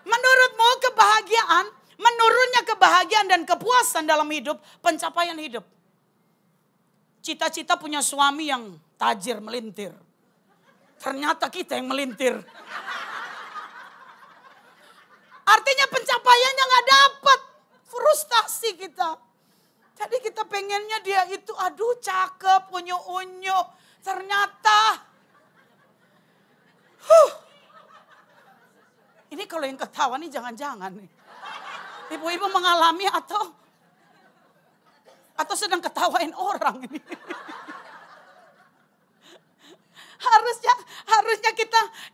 Menurutmu kebahagiaan, menurunnya kebahagiaan dan kepuasan dalam hidup, pencapaian hidup. Cita-cita punya suami yang tajir melintir. Ternyata kita yang melintir. Artinya pencapaiannya gak dapat. Frustasi kita. Jadi kita pengennya dia itu aduh cakep, unyu-unyu. Ternyata. Ini kalau yang ketawa nih jangan-jangan nih. Ibu-ibu mengalami atau sedang ketawain orang ini. Harusnya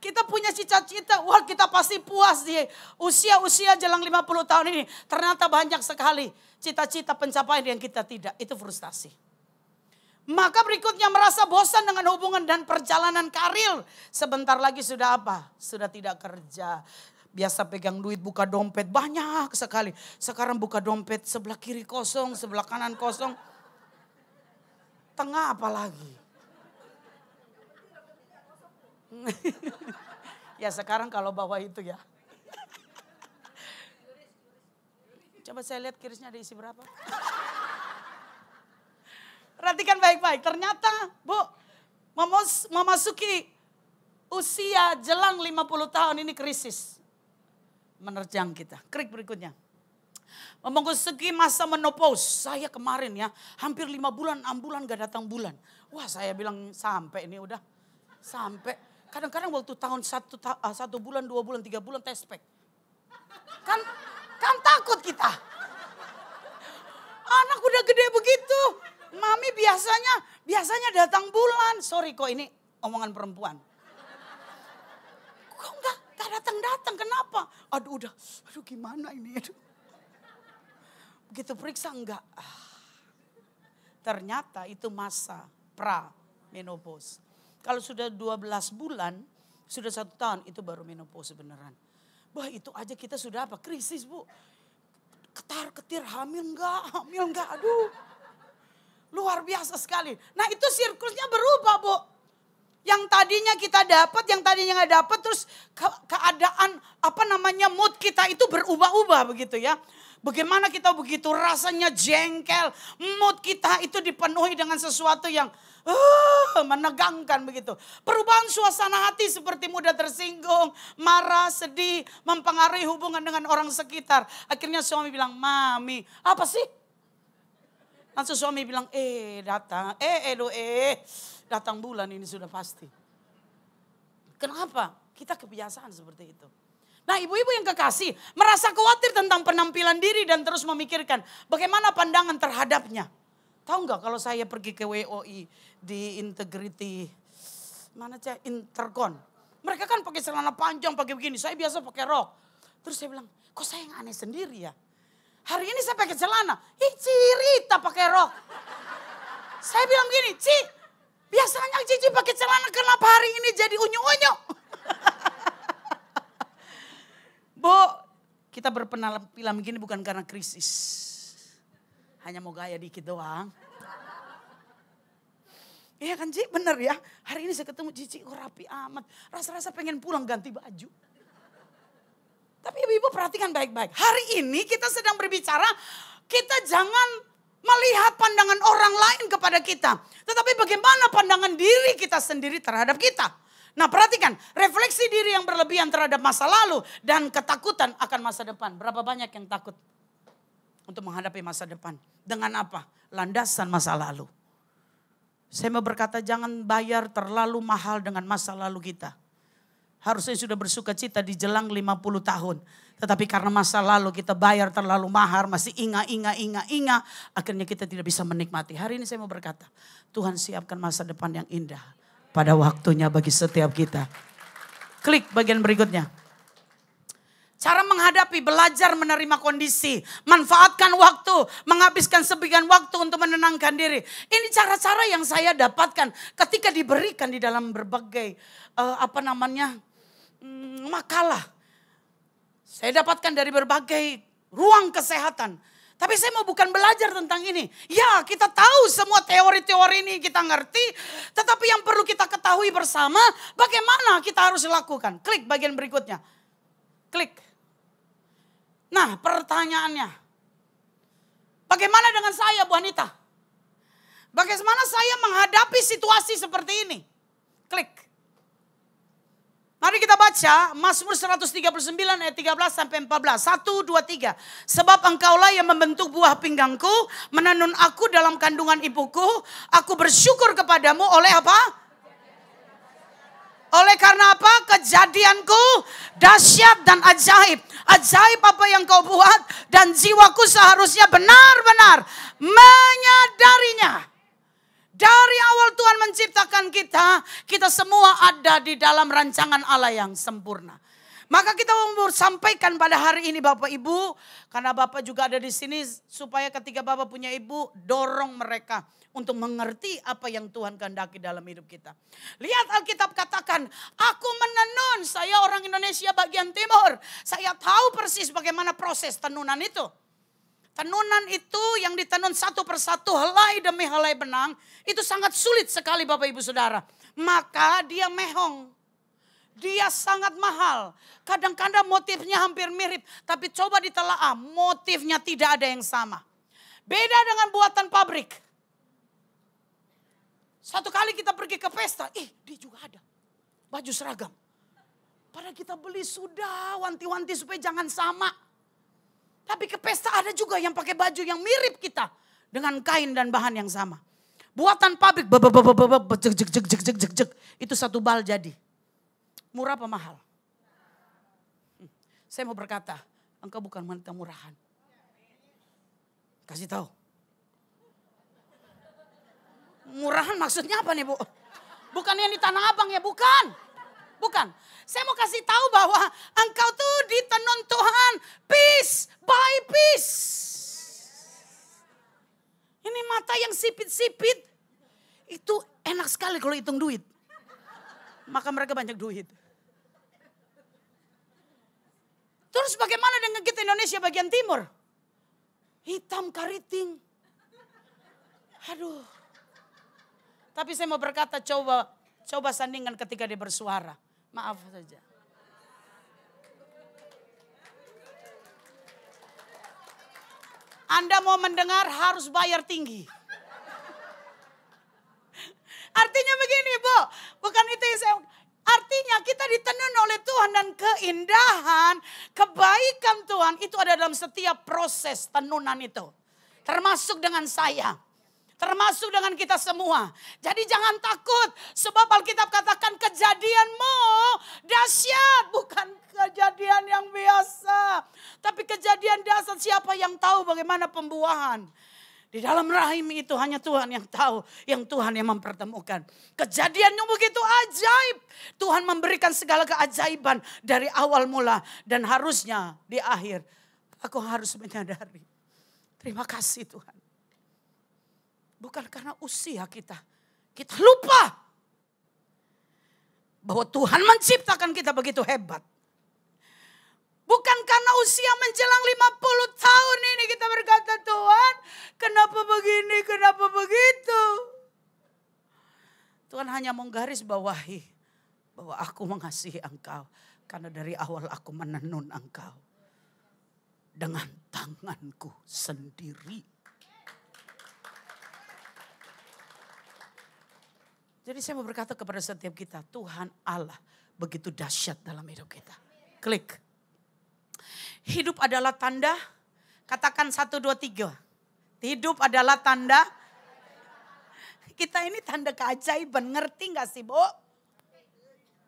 kita punya cita-cita. Wah kita pasti puas di usia jelang 50 tahun ini. Ternyata banyak sekali cita-cita pencapaian yang kita tidak. Itu frustasi. Maka berikutnya merasa bosan dengan hubungan dan perjalanan karir. Sebentar lagi sudah apa? Sudah tidak kerja. Biasa pegang duit buka dompet banyak sekali. Sekarang buka dompet sebelah kiri kosong, sebelah kanan kosong. Tengah apa lagi? Ya sekarang kalau bawa itu ya. Coba saya lihat kirisnya ada isi berapa. Perhatikan baik-baik. Ternyata Bu, memasuki usia jelang 50 tahun ini krisis. Menerjang kita. Krik berikutnya. Memasuki masa menopause. Saya kemarin ya hampir 5 bulan, 6 bulan gak datang bulan. Wah saya bilang sampai ini udah. Sampai. Kadang-kadang waktu tahun 1 bulan, 2 bulan, 3 bulan test pack. Kan takut kita. Anak udah gede begitu. Mami biasanya datang bulan. Sorry kok ini omongan perempuan. Kok enggak datang-datang kenapa? Aduh gimana ini. Begitu periksa enggak. Ternyata itu masa pra-menopause. Kalau sudah 12 bulan, sudah 1 tahun, itu baru menopause beneran. Wah itu aja kita sudah apa? Krisis Bu. Ketar-ketir hamil enggak, aduh. Luar biasa sekali. Nah itu siklusnya berubah Bu. Yang tadinya kita dapat, yang tadinya nggak dapat, terus keadaan mood kita itu berubah-ubah begitu ya. Bagaimana kita begitu rasanya jengkel, mood kita itu dipenuhi dengan sesuatu yang menegangkan begitu. Perubahan suasana hati seperti mudah tersinggung, marah, sedih, mempengaruhi hubungan dengan orang sekitar. Akhirnya suami bilang, Mami, apa sih? Langsung suami bilang, datang bulan ini sudah pasti. Kenapa? Kita kebiasaan seperti itu. Nah ibu-ibu yang kekasih merasa khawatir tentang penampilan diri dan terus memikirkan bagaimana pandangan terhadapnya. Tahu nggak kalau saya pergi ke WOI di Integrity, Intercon. Mereka kan pakai celana panjang, pakai begini. Saya biasa pakai rok. Terus saya bilang, kok saya yang aneh sendiri ya? Hari ini saya pakai celana. Rita pakai rok. Saya bilang gini, Ci, biasanya Cici pakai celana, kenapa hari ini jadi unyu-unyu? Bu, kita berpenampilan begini bukan karena krisis. Hanya mau gaya dikit doang. Iya kan Ci, bener ya. Hari ini saya ketemu Cici, kok rapi amat. Rasa-rasa pengen pulang ganti baju. Tapi ibu-ibu perhatikan baik-baik. Hari ini kita sedang berbicara, kita jangan melihat pandangan orang lain kepada kita. Tetapi bagaimana pandangan diri kita sendiri terhadap kita. Nah perhatikan, refleksi diri yang berlebihan terhadap masa lalu dan ketakutan akan masa depan. Berapa banyak yang takut untuk menghadapi masa depan? Dengan apa? Landasan masa lalu. Saya mau berkata jangan bayar terlalu mahal dengan masa lalu kita. Harusnya sudah bersuka cita di jelang 50 tahun. Tetapi karena masa lalu kita bayar terlalu mahal, masih ingat. Akhirnya kita tidak bisa menikmati. Hari ini saya mau berkata, Tuhan siapkan masa depan yang indah pada waktunya bagi setiap kita. Klik bagian berikutnya. Cara menghadapi, belajar menerima kondisi. Manfaatkan waktu, menghabiskan sebagian waktu untuk menenangkan diri. Ini cara-cara yang saya dapatkan ketika diberikan di dalam berbagai makalah. Saya dapatkan dari berbagai ruang kesehatan. Tapi saya mau bukan belajar tentang ini. Ya, kita tahu semua teori-teori ini kita ngerti. Tetapi yang perlu kita ketahui bersama, bagaimana kita harus lakukan. Klik bagian berikutnya. Klik. Nah, pertanyaannya. Bagaimana dengan saya, Bu Anita? Bagaimana saya menghadapi situasi seperti ini? Klik. Mari kita baca Mazmur 139 ayat 13 sampai 14. 1, 2, 3. Sebab engkaulah yang membentuk buah pinggangku, menenun aku dalam kandungan ibuku. Aku bersyukur kepadamu oleh apa? Oleh karena apa? Kejadianku dahsyat dan ajaib. Ajaib apa yang kau buat dan jiwaku seharusnya benar-benar menyadarinya. Dari awal Tuhan menciptakan kita, kita semua ada di dalam rancangan Allah yang sempurna. Maka kita mau sampaikan pada hari ini Bapak Ibu, karena Bapak juga ada di sini supaya ketika Bapak punya ibu, dorong mereka untuk mengerti apa yang Tuhan kehendaki dalam hidup kita. Lihat Alkitab katakan, aku menenun, saya orang Indonesia bagian timur. Saya tahu persis bagaimana proses tenunan itu. Tenunan itu yang ditenun satu persatu, helai demi helai benang, itu sangat sulit sekali Bapak Ibu Saudara. Maka dia mehong, dia sangat mahal. Kadang-kadang motifnya hampir mirip, tapi coba ditelaah, motifnya tidak ada yang sama. Beda dengan buatan pabrik. Satu kali kita pergi ke pesta, dia juga ada baju seragam. Padahal kita beli sudah wanti-wanti supaya jangan sama. Tapi ke pesta ada juga yang pakai baju yang mirip kita. Dengan kain dan bahan yang sama. Buatan pabrik. Itu satu bal jadi. Murah apa mahal? Saya mau berkata. Engkau bukan wanita murahan. Kasih tahu. Murahan maksudnya apa nih Bu? Bukan yang di Tanah Abang ya, bukan. Bukan. Saya mau kasih tahu bahwa engkau tuh ditenun Tuhan piece by piece. Ini mata yang sipit-sipit. Itu enak sekali kalau hitung duit. Maka mereka banyak duit. Terus bagaimana dengan kita Indonesia bagian timur? Hitam keriting. Aduh. Tapi saya mau berkata coba sandingkan ketika dia bersuara. Maaf saja. Anda mau mendengar harus bayar tinggi. Artinya begini Bu. Bukan itu yang saya... Artinya kita ditenun oleh Tuhan dan keindahan, kebaikan Tuhan itu ada dalam setiap proses tenunan itu. Termasuk dengan saya. Termasuk dengan kita semua. Jadi jangan takut. Sebab Alkitab katakan kejadianmu dahsyat. Bukan kejadian yang biasa. Tapi kejadian dahsyat, siapa yang tahu bagaimana pembuahan. Di dalam rahim itu hanya Tuhan yang tahu. Yang Tuhan yang mempertemukan. Kejadiannya begitu ajaib. Tuhan memberikan segala keajaiban dari awal mula. Dan harusnya di akhir. Aku harus menyadari. Terima kasih Tuhan. Bukan karena usia kita. Kita lupa. Bahwa Tuhan menciptakan kita begitu hebat. Bukan karena usia menjelang 50 tahun ini kita berkata Tuhan. Kenapa begini, kenapa begitu. Tuhan hanya menggaris bawahi. Bahwa aku mengasihi engkau. Karena dari awal aku menenun engkau. Dengan tanganku sendiri. Jadi saya mau berkata kepada setiap kita, Tuhan Allah begitu dahsyat dalam hidup kita. Klik. Hidup adalah tanda, katakan 1, 2, 3. Hidup adalah tanda. Kita ini tanda keajaiban, ngerti gak sih Bu?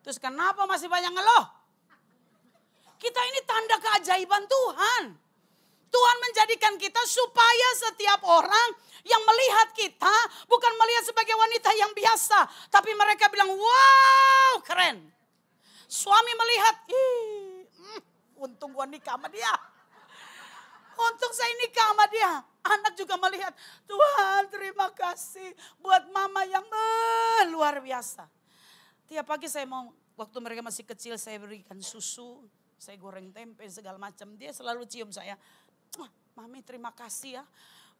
Terus kenapa masih banyak ngeluh? Kita ini tanda keajaiban Tuhan. Tuhan menjadikan kita supaya setiap orang yang melihat kita bukan melihat sebagai wanita yang biasa. Tapi mereka bilang, wow keren. Suami melihat, untung gua nikah sama dia. Untung saya nikah sama dia. Anak juga melihat, Tuhan terima kasih buat mama yang luar biasa. Tiap pagi saya mau, waktu mereka masih kecil saya berikan susu. Saya goreng tempe segala macam. Dia selalu cium saya. Mami terima kasih ya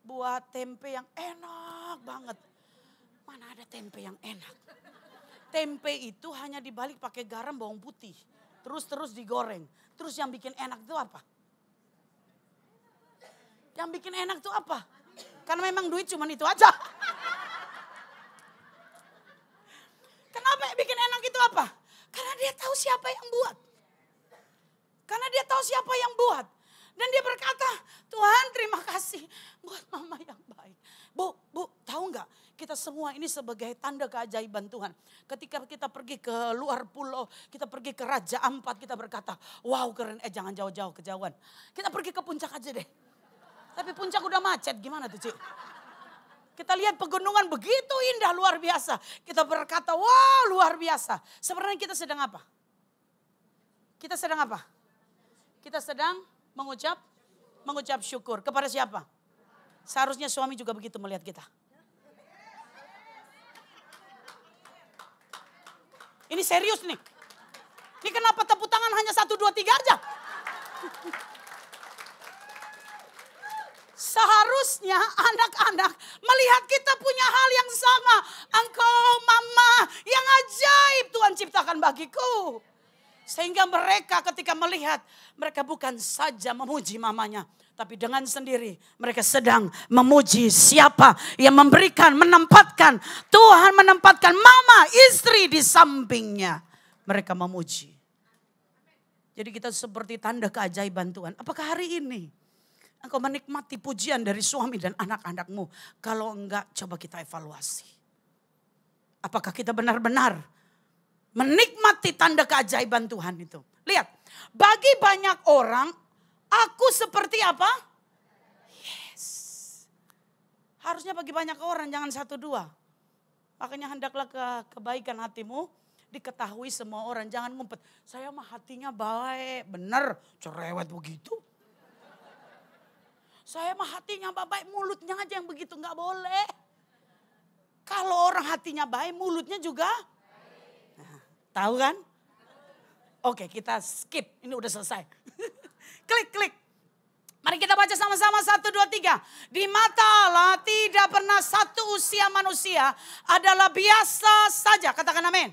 buat tempe yang enak banget. Mana ada tempe yang enak. Tempe itu hanya dibalik pakai garam bawang putih. Terus digoreng. Terus yang bikin enak itu apa? Yang bikin enak itu apa? Karena memang duit cuma itu aja. Kenapa yang bikin enak itu apa? Karena dia tahu siapa yang buat. Karena dia tahu siapa yang buat. Dan dia berkata, Tuhan terima kasih buat mama yang baik. Bu, tahu nggak? Kita semua ini sebagai tanda keajaiban Tuhan. Ketika kita pergi ke luar pulau, kita pergi ke Raja Ampat, kita berkata, wow keren, jangan jauh-jauh kejauhan. Kita pergi ke puncak aja deh. Tapi puncak udah macet, gimana tuh Cik? Kita lihat pegunungan begitu indah, luar biasa. Kita berkata, wow luar biasa. Sebenarnya kita sedang apa? Kita sedang apa? Kita sedang mengucap syukur. Kepada siapa? Seharusnya suami juga begitu melihat kita. Ini serius nih. Ini kenapa tepuk tangan hanya 1, 2, 3 aja? Seharusnya anak-anak melihat kita punya hal yang sama. Engkau mama yang ajaib Tuhan ciptakan bagiku. Sehingga mereka ketika melihat, mereka bukan saja memuji mamanya. Tapi dengan sendiri mereka sedang memuji siapa yang memberikan, menempatkan. Tuhan menempatkan mama, istri di sampingnya. Mereka memuji. Jadi kita seperti tanda keajaiban Tuhan. Apakah hari ini engkau menikmati pujian dari suami dan anak-anakmu? Kalau enggak, coba kita evaluasi. Apakah kita benar-benar menikmati tanda keajaiban Tuhan itu? Lihat, bagi banyak orang, aku seperti apa? Yes. Harusnya bagi banyak orang, jangan 1, 2. Makanya hendaklah kebaikan hatimu diketahui semua orang. Jangan ngumpet, saya mah hatinya baik. Bener, cerewet begitu. Saya mah hatinya baik, mulutnya aja yang begitu, nggak boleh. Kalau orang hatinya baik, mulutnya juga tahu kan? Oke, kita skip. Ini udah selesai. Klik. Mari kita baca sama-sama 1, 2, 3. Di mata Allah tidak pernah satu usia manusia adalah biasa saja. Katakan amin.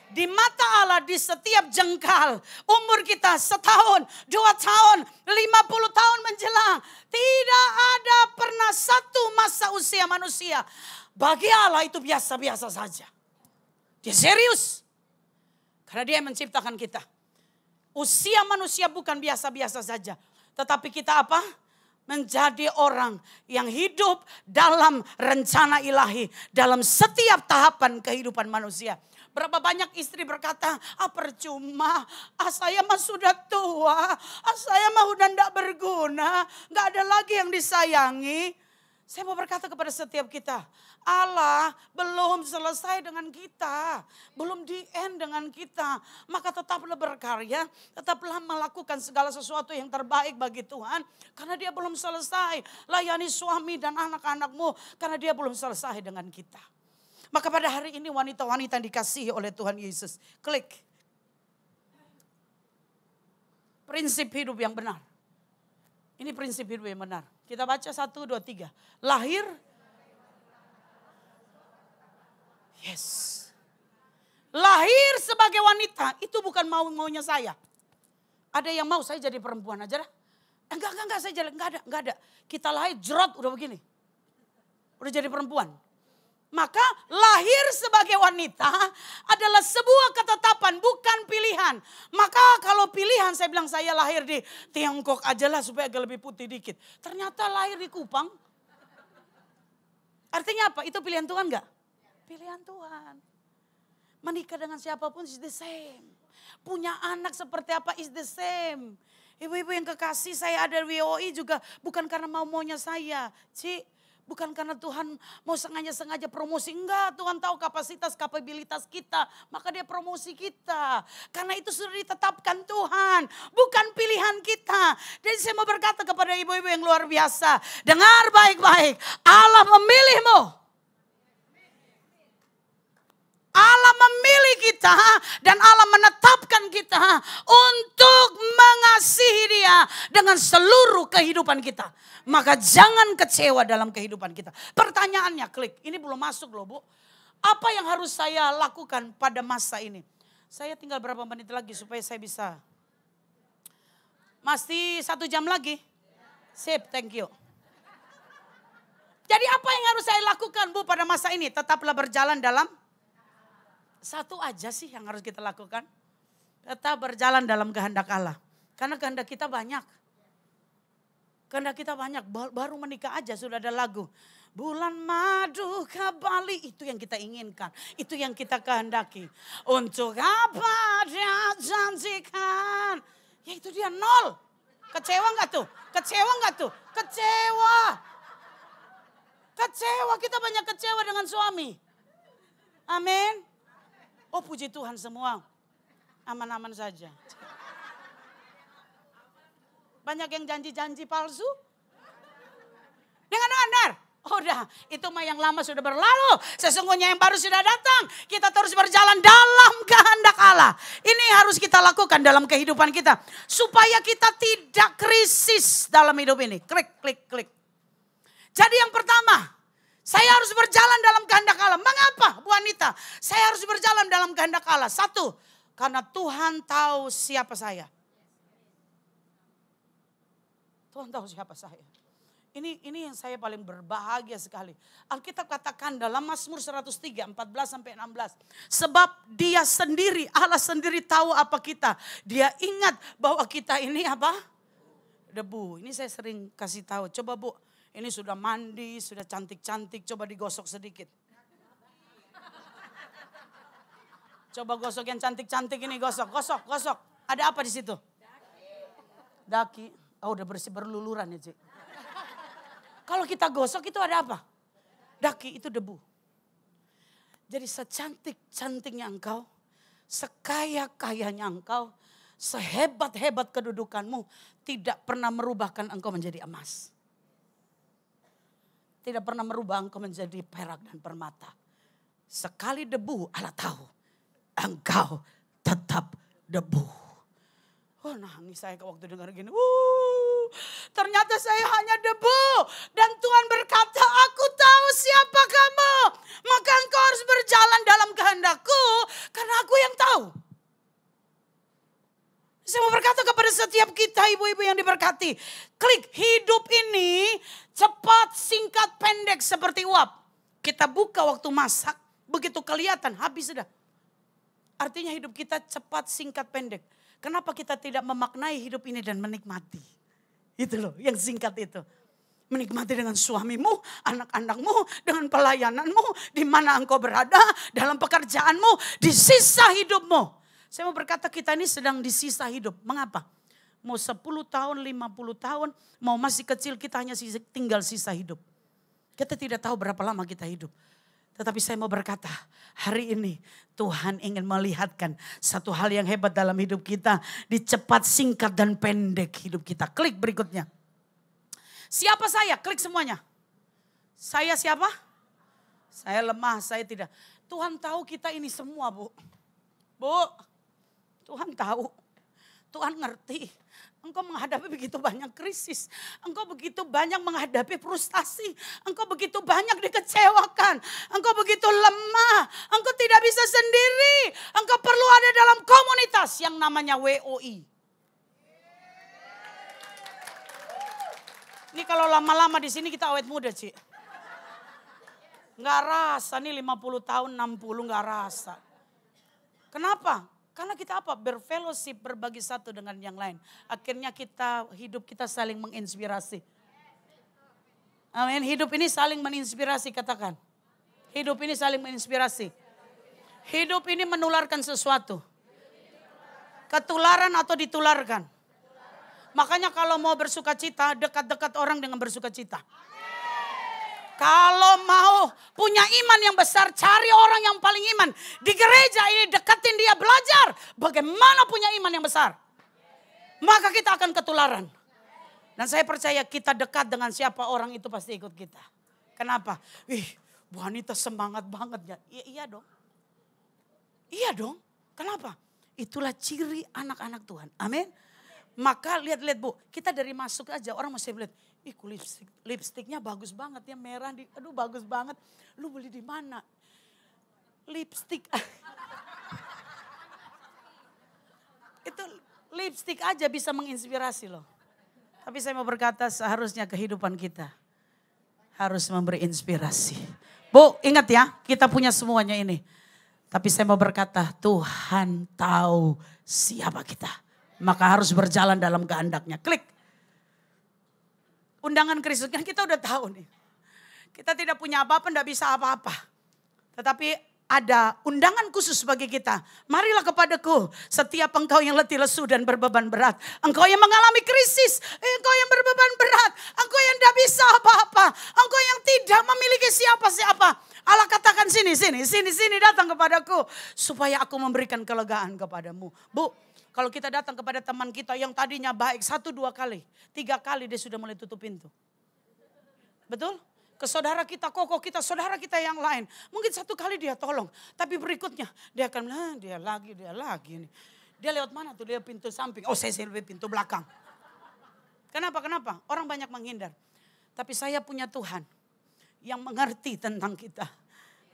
Di mata Allah di setiap jengkal umur kita 1 tahun, 2 tahun, 50 tahun menjelang. Tidak ada pernah satu masa usia manusia. Bagi Allah itu biasa-biasa saja. Dia serius. Karena dia menciptakan kita. Usia manusia bukan biasa-biasa saja. Tetapi kita apa? Menjadi orang yang hidup dalam rencana ilahi. Dalam setiap tahapan kehidupan manusia. Berapa banyak istri berkata, percuma, saya mah sudah tua, saya mah udah enggak berguna, enggak ada lagi yang disayangi. Saya mau berkata kepada setiap kita, Allah belum selesai dengan kita, belum di end dengan kita. Maka tetaplah berkarya, tetaplah melakukan segala sesuatu yang terbaik bagi Tuhan. Karena dia belum selesai, layani suami dan anak-anakmu, karena dia belum selesai dengan kita. Maka pada hari ini wanita-wanita yang dikasihi oleh Tuhan Yesus, klik. Prinsip hidup yang benar. Ini prinsip hidup yang benar. Kita baca 1, 2, 3. Lahir. Yes. Lahir sebagai wanita itu bukan maunya saya. Ada yang mau saya jadi perempuan aja dah. Enggak, saya jadi enggak ada. Kita lahir jerot udah begini. Udah jadi perempuan. Maka lahir sebagai wanita adalah sebuah ketetapan, bukan pilihan. Maka kalau pilihan saya bilang saya lahir di Tiongkok aja lah supaya agak lebih putih dikit. Ternyata lahir di Kupang. Artinya apa? Itu pilihan Tuhan enggak? Pilihan Tuhan. Menikah dengan siapapun is the same. Punya anak seperti apa is the same. Ibu-ibu yang kekasih, saya ada di WOI juga bukan karena maunya saya. Bukan karena Tuhan mau sengaja promosi. Enggak, Tuhan tahu kapasitas, kapabilitas kita. Maka dia promosi kita. Karena itu sudah ditetapkan Tuhan. Bukan pilihan kita. Jadi saya mau berkata kepada ibu-ibu yang luar biasa. Dengar baik-baik. Allah memilihmu. Allah memilih kita dan Allah menetapkan kita untuk mengasihi Dia dengan seluruh kehidupan kita. Maka jangan kecewa dalam kehidupan kita. Pertanyaannya klik, ini belum masuk loh Bu. Apa yang harus saya lakukan pada masa ini? Saya tinggal berapa menit lagi supaya saya bisa. Masih 1 jam lagi? Sip, thank you. Jadi apa yang harus saya lakukan Bu pada masa ini? Tetaplah berjalan dalam. Satu aja sih yang harus kita lakukan. Tetap berjalan dalam kehendak Allah. Karena kehendak kita banyak. Kehendak kita banyak. Baru menikah aja sudah ada lagu. Bulan madu kembali. Itu yang kita inginkan. Itu yang kita kehendaki. Untuk apa dia janjikan. Ya itu dia 0. Kecewa gak tuh? Kecewa gak tuh? Kecewa. Kecewa. Kita banyak kecewa dengan suami. Amin. Oh puji Tuhan semua aman-aman saja. Banyak yang janji-janji palsu. Dengar. Oh dah itu mah yang lama sudah berlalu. Sesungguhnya yang baru sudah datang. Kita terus berjalan dalam kehendak Allah. Ini harus kita lakukan dalam kehidupan kita. Supaya kita tidak krisis dalam hidup ini. Klik. Jadi yang pertama. Saya harus berjalan dalam kehendak Allah. Mengapa Bu Anita? Saya harus berjalan dalam kehendak Allah. 1, karena Tuhan tahu siapa saya. Tuhan tahu siapa saya. Ini yang saya paling berbahagia sekali. Alkitab katakan dalam Mazmur 103, 14-16. Sebab dia sendiri, Allah sendiri tahu apa kita. Dia ingat bahwa kita ini apa? Debu. Ini saya sering kasih tahu. Coba Bu. Ini sudah mandi, sudah cantik-cantik, coba digosok sedikit. Coba gosok yang cantik-cantik ini, gosok. Ada apa di situ? Daki. Oh udah bersih berluluran ya Cik. Kalau kita gosok itu ada apa? Daki itu debu. Jadi secantik-cantiknya engkau, sekaya-kayanya engkau, sehebat-hebat kedudukanmu, tidak pernah merubahkan engkau menjadi emas. Tidak pernah merubah engkau menjadi perak dan permata. Sekali debu Allah tahu. Engkau tetap debu. Oh nangis saya waktu dengar gini. Ternyata saya hanya debu. Dan Tuhan berkata aku tahu siapa kamu. Maka engkau harus berjalan dalam kehendakku. Karena aku yang tahu. Saya mau berkata kepada setiap kita ibu-ibu yang diberkati. Klik hidup ini cepat, singkat, pendek seperti uap. Kita buka waktu masak, begitu kelihatan habis sudah. Artinya hidup kita cepat, singkat, pendek. Kenapa kita tidak memaknai hidup ini dan menikmati? Itu loh yang singkat itu. Menikmati dengan suamimu, anak-anakmu, dengan pelayananmu, di mana engkau berada, dalam pekerjaanmu, di sisa hidupmu. Saya mau berkata kita ini sedang di sisa hidup. Mengapa? Mau 10 tahun, 50 tahun, mau masih kecil kita hanya tinggal sisa hidup. Kita tidak tahu berapa lama kita hidup. Tetapi saya mau berkata hari ini Tuhan ingin melihatkan satu hal yang hebat dalam hidup kita. Di cepat, singkat dan pendek hidup kita. Klik berikutnya. Siapa saya? Klik semuanya. Saya siapa? Saya lemah, saya tidak. Tuhan tahu kita ini semua Bu. Tuhan tahu, Tuhan ngerti. Engkau menghadapi begitu banyak krisis. Engkau begitu banyak menghadapi frustasi. Engkau begitu banyak dikecewakan. Engkau begitu lemah. Engkau tidak bisa sendiri. Engkau perlu ada dalam komunitas yang namanya WOI. Ini kalau lama-lama di sini kita awet muda Cik. Nggak rasa nih 50 tahun, 60 nggak rasa. Kenapa? Karena kita apa? Berfellowship, berbagi satu dengan yang lain. Akhirnya hidup kita saling menginspirasi. Amin. Hidup ini saling menginspirasi, katakan. Hidup ini saling menginspirasi. Hidup ini menularkan sesuatu. Ketularan atau ditularkan. Makanya kalau mau bersuka cita, dekat-dekat orang dengan bersuka cita. Kalau mau punya iman yang besar, cari orang yang paling iman. Di gereja ini deketin dia, belajar bagaimana punya iman yang besar. Maka kita akan ketularan. Dan saya percaya kita dekat dengan siapa, orang itu pasti ikut kita. Kenapa? Bu Anita semangat banget ya. Iya dong. Iya dong. Kenapa? Itulah ciri anak-anak Tuhan. Amin. Maka lihat-lihat Bu, kita dari masuk aja orang masih melihat, lipstiknya bagus banget ya, merah, aduh bagus banget. Lu beli di mana? Lipstik. Itu lipstik aja bisa menginspirasi loh. Tapi saya mau berkata seharusnya kehidupan kita harus memberi inspirasi. Bu, ingat ya, kita punya semuanya ini. Tapi saya mau berkata, Tuhan tahu siapa kita. Maka harus berjalan dalam kehendaknya. Klik. Undangan Kristus, kan kita udah tahu nih. Kita tidak punya apa-apa, tidak bisa apa-apa. Tetapi ada undangan khusus bagi kita. Marilah kepadaku setiap engkau yang letih lesu dan berbeban berat. Engkau yang mengalami krisis, engkau yang berbeban berat. Engkau yang tidak bisa apa-apa. Engkau yang tidak memiliki siapa-siapa. Allah katakan sini datang kepadaku. Supaya aku memberikan kelegaan kepadamu. Bu, kalau kita datang kepada teman kita yang tadinya baik 1, 2 kali. 3 kali dia sudah mulai tutup pintu. Betul? Ke saudara kita, koko kita, saudara kita yang lain. Mungkin 1 kali dia tolong. Tapi berikutnya dia akan bilang, dia lagi. Dia lewat mana tuh? Dia pintu samping. Oh saya lewat pintu belakang. Kenapa? Orang banyak menghindar. Tapi saya punya Tuhan yang mengerti tentang kita.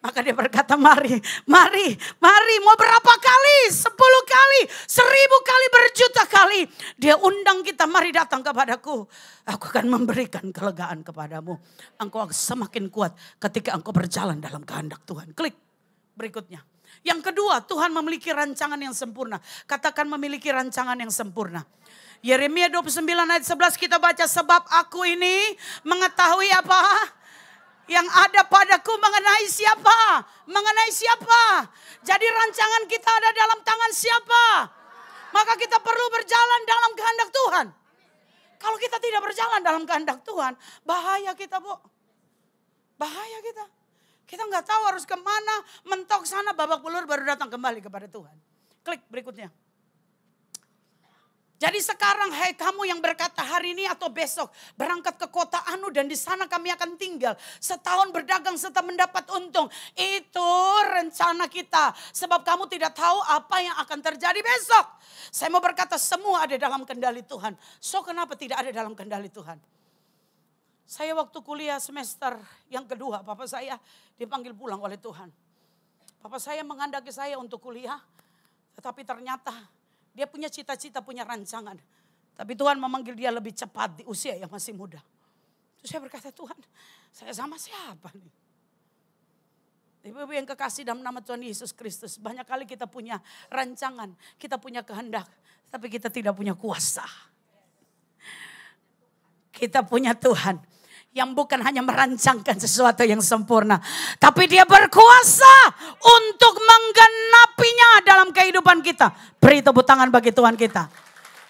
Maka dia berkata, mari. Mau berapa kali? 10 kali, 1000 kali, berjuta kali. Dia undang kita, mari datang kepadaku. Aku akan memberikan kelegaan kepadamu. Engkau semakin kuat ketika engkau berjalan dalam kehendak Tuhan. Klik berikutnya. Yang kedua, Tuhan memiliki rancangan yang sempurna. Katakan memiliki rancangan yang sempurna. Yeremia 29 ayat 11 kita baca, sebab aku ini mengetahui apa? Yang ada padaku mengenai siapa? Mengenai siapa? Jadi rancangan kita ada dalam tangan siapa? Maka kita perlu berjalan dalam kehendak Tuhan. Kalau kita tidak berjalan dalam kehendak Tuhan, bahaya kita Bu. Bahaya kita. Kita nggak tahu harus kemana, mentok sana, babak belur baru datang kembali kepada Tuhan. Klik berikutnya. Jadi sekarang hai kamu yang berkata hari ini atau besok berangkat ke kota Anu dan di sana kami akan tinggal. Setahun berdagang serta mendapat untung. Itu rencana kita. Sebab kamu tidak tahu apa yang akan terjadi besok. Saya mau berkata semua ada dalam kendali Tuhan. So kenapa tidak ada dalam kendali Tuhan? Saya waktu kuliah semester yang kedua, papa saya dipanggil pulang oleh Tuhan. Papa saya mengandaki saya untuk kuliah. Tetapi ternyata dia punya cita-cita, punya rancangan. Tapi Tuhan memanggil dia lebih cepat di usia yang masih muda. Terus saya berkata, Tuhan saya sama siapa nih? Ibu-ibu yang kekasih dalam nama Tuhan Yesus Kristus. Banyak kali kita punya rancangan, kita punya kehendak. Tapi kita tidak punya kuasa. Kita punya Tuhan yang bukan hanya merancangkan sesuatu yang sempurna. Tapi dia berkuasa untuk menggenapinya dalam kehidupan kita. Beri tepuk tangan bagi Tuhan kita.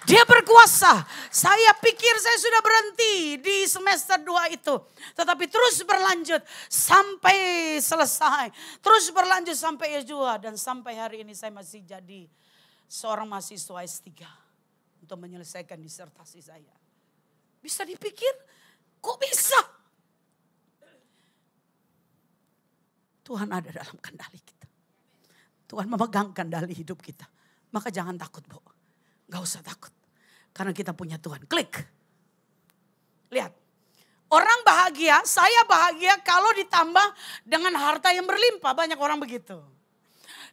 Dia berkuasa. Saya pikir saya sudah berhenti di semester 2 itu. Tetapi terus berlanjut sampai selesai. Terus berlanjut sampai S2. Dan sampai hari ini saya masih jadi seorang mahasiswa S3. Untuk menyelesaikan disertasi saya. Bisa dipikir, kok bisa? Tuhan ada dalam kendali kita. Tuhan memegang kendali hidup kita. Maka jangan takut Bu. Gak usah takut. Karena kita punya Tuhan. Klik. Lihat. Orang bahagia, saya bahagia kalau ditambah dengan harta yang berlimpah. Banyak orang begitu.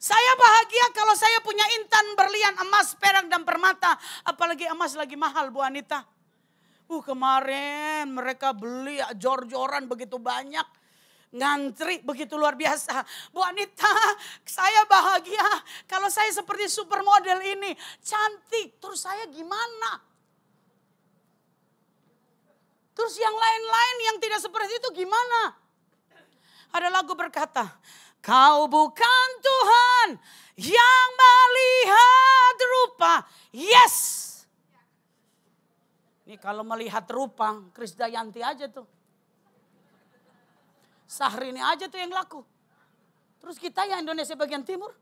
Saya bahagia kalau saya punya intan, berlian, emas, perak, dan permata. Apalagi emas lagi mahal Bu Anita. Kemarin mereka beli jor-joran begitu banyak. Ngantri begitu luar biasa. Bu Anita, saya bahagia kalau saya seperti supermodel ini. Cantik, terus saya gimana? Terus yang lain-lain yang tidak seperti itu gimana? Ada lagu berkata, Kau bukan Tuhan yang melihat rupa. Yes. Ini kalau melihat rupa, Krisdayanti aja tuh. Syahrini aja tuh yang laku. Terus kita yang Indonesia bagian timur.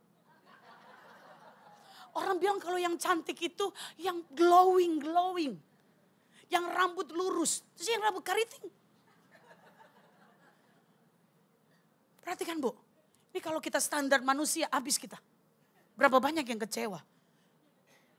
Orang bilang kalau yang cantik itu yang glowing. Yang rambut lurus. Terus yang rambut keriting. Perhatikan Bu. Ini kalau kita standar manusia habis kita. Berapa banyak yang kecewa.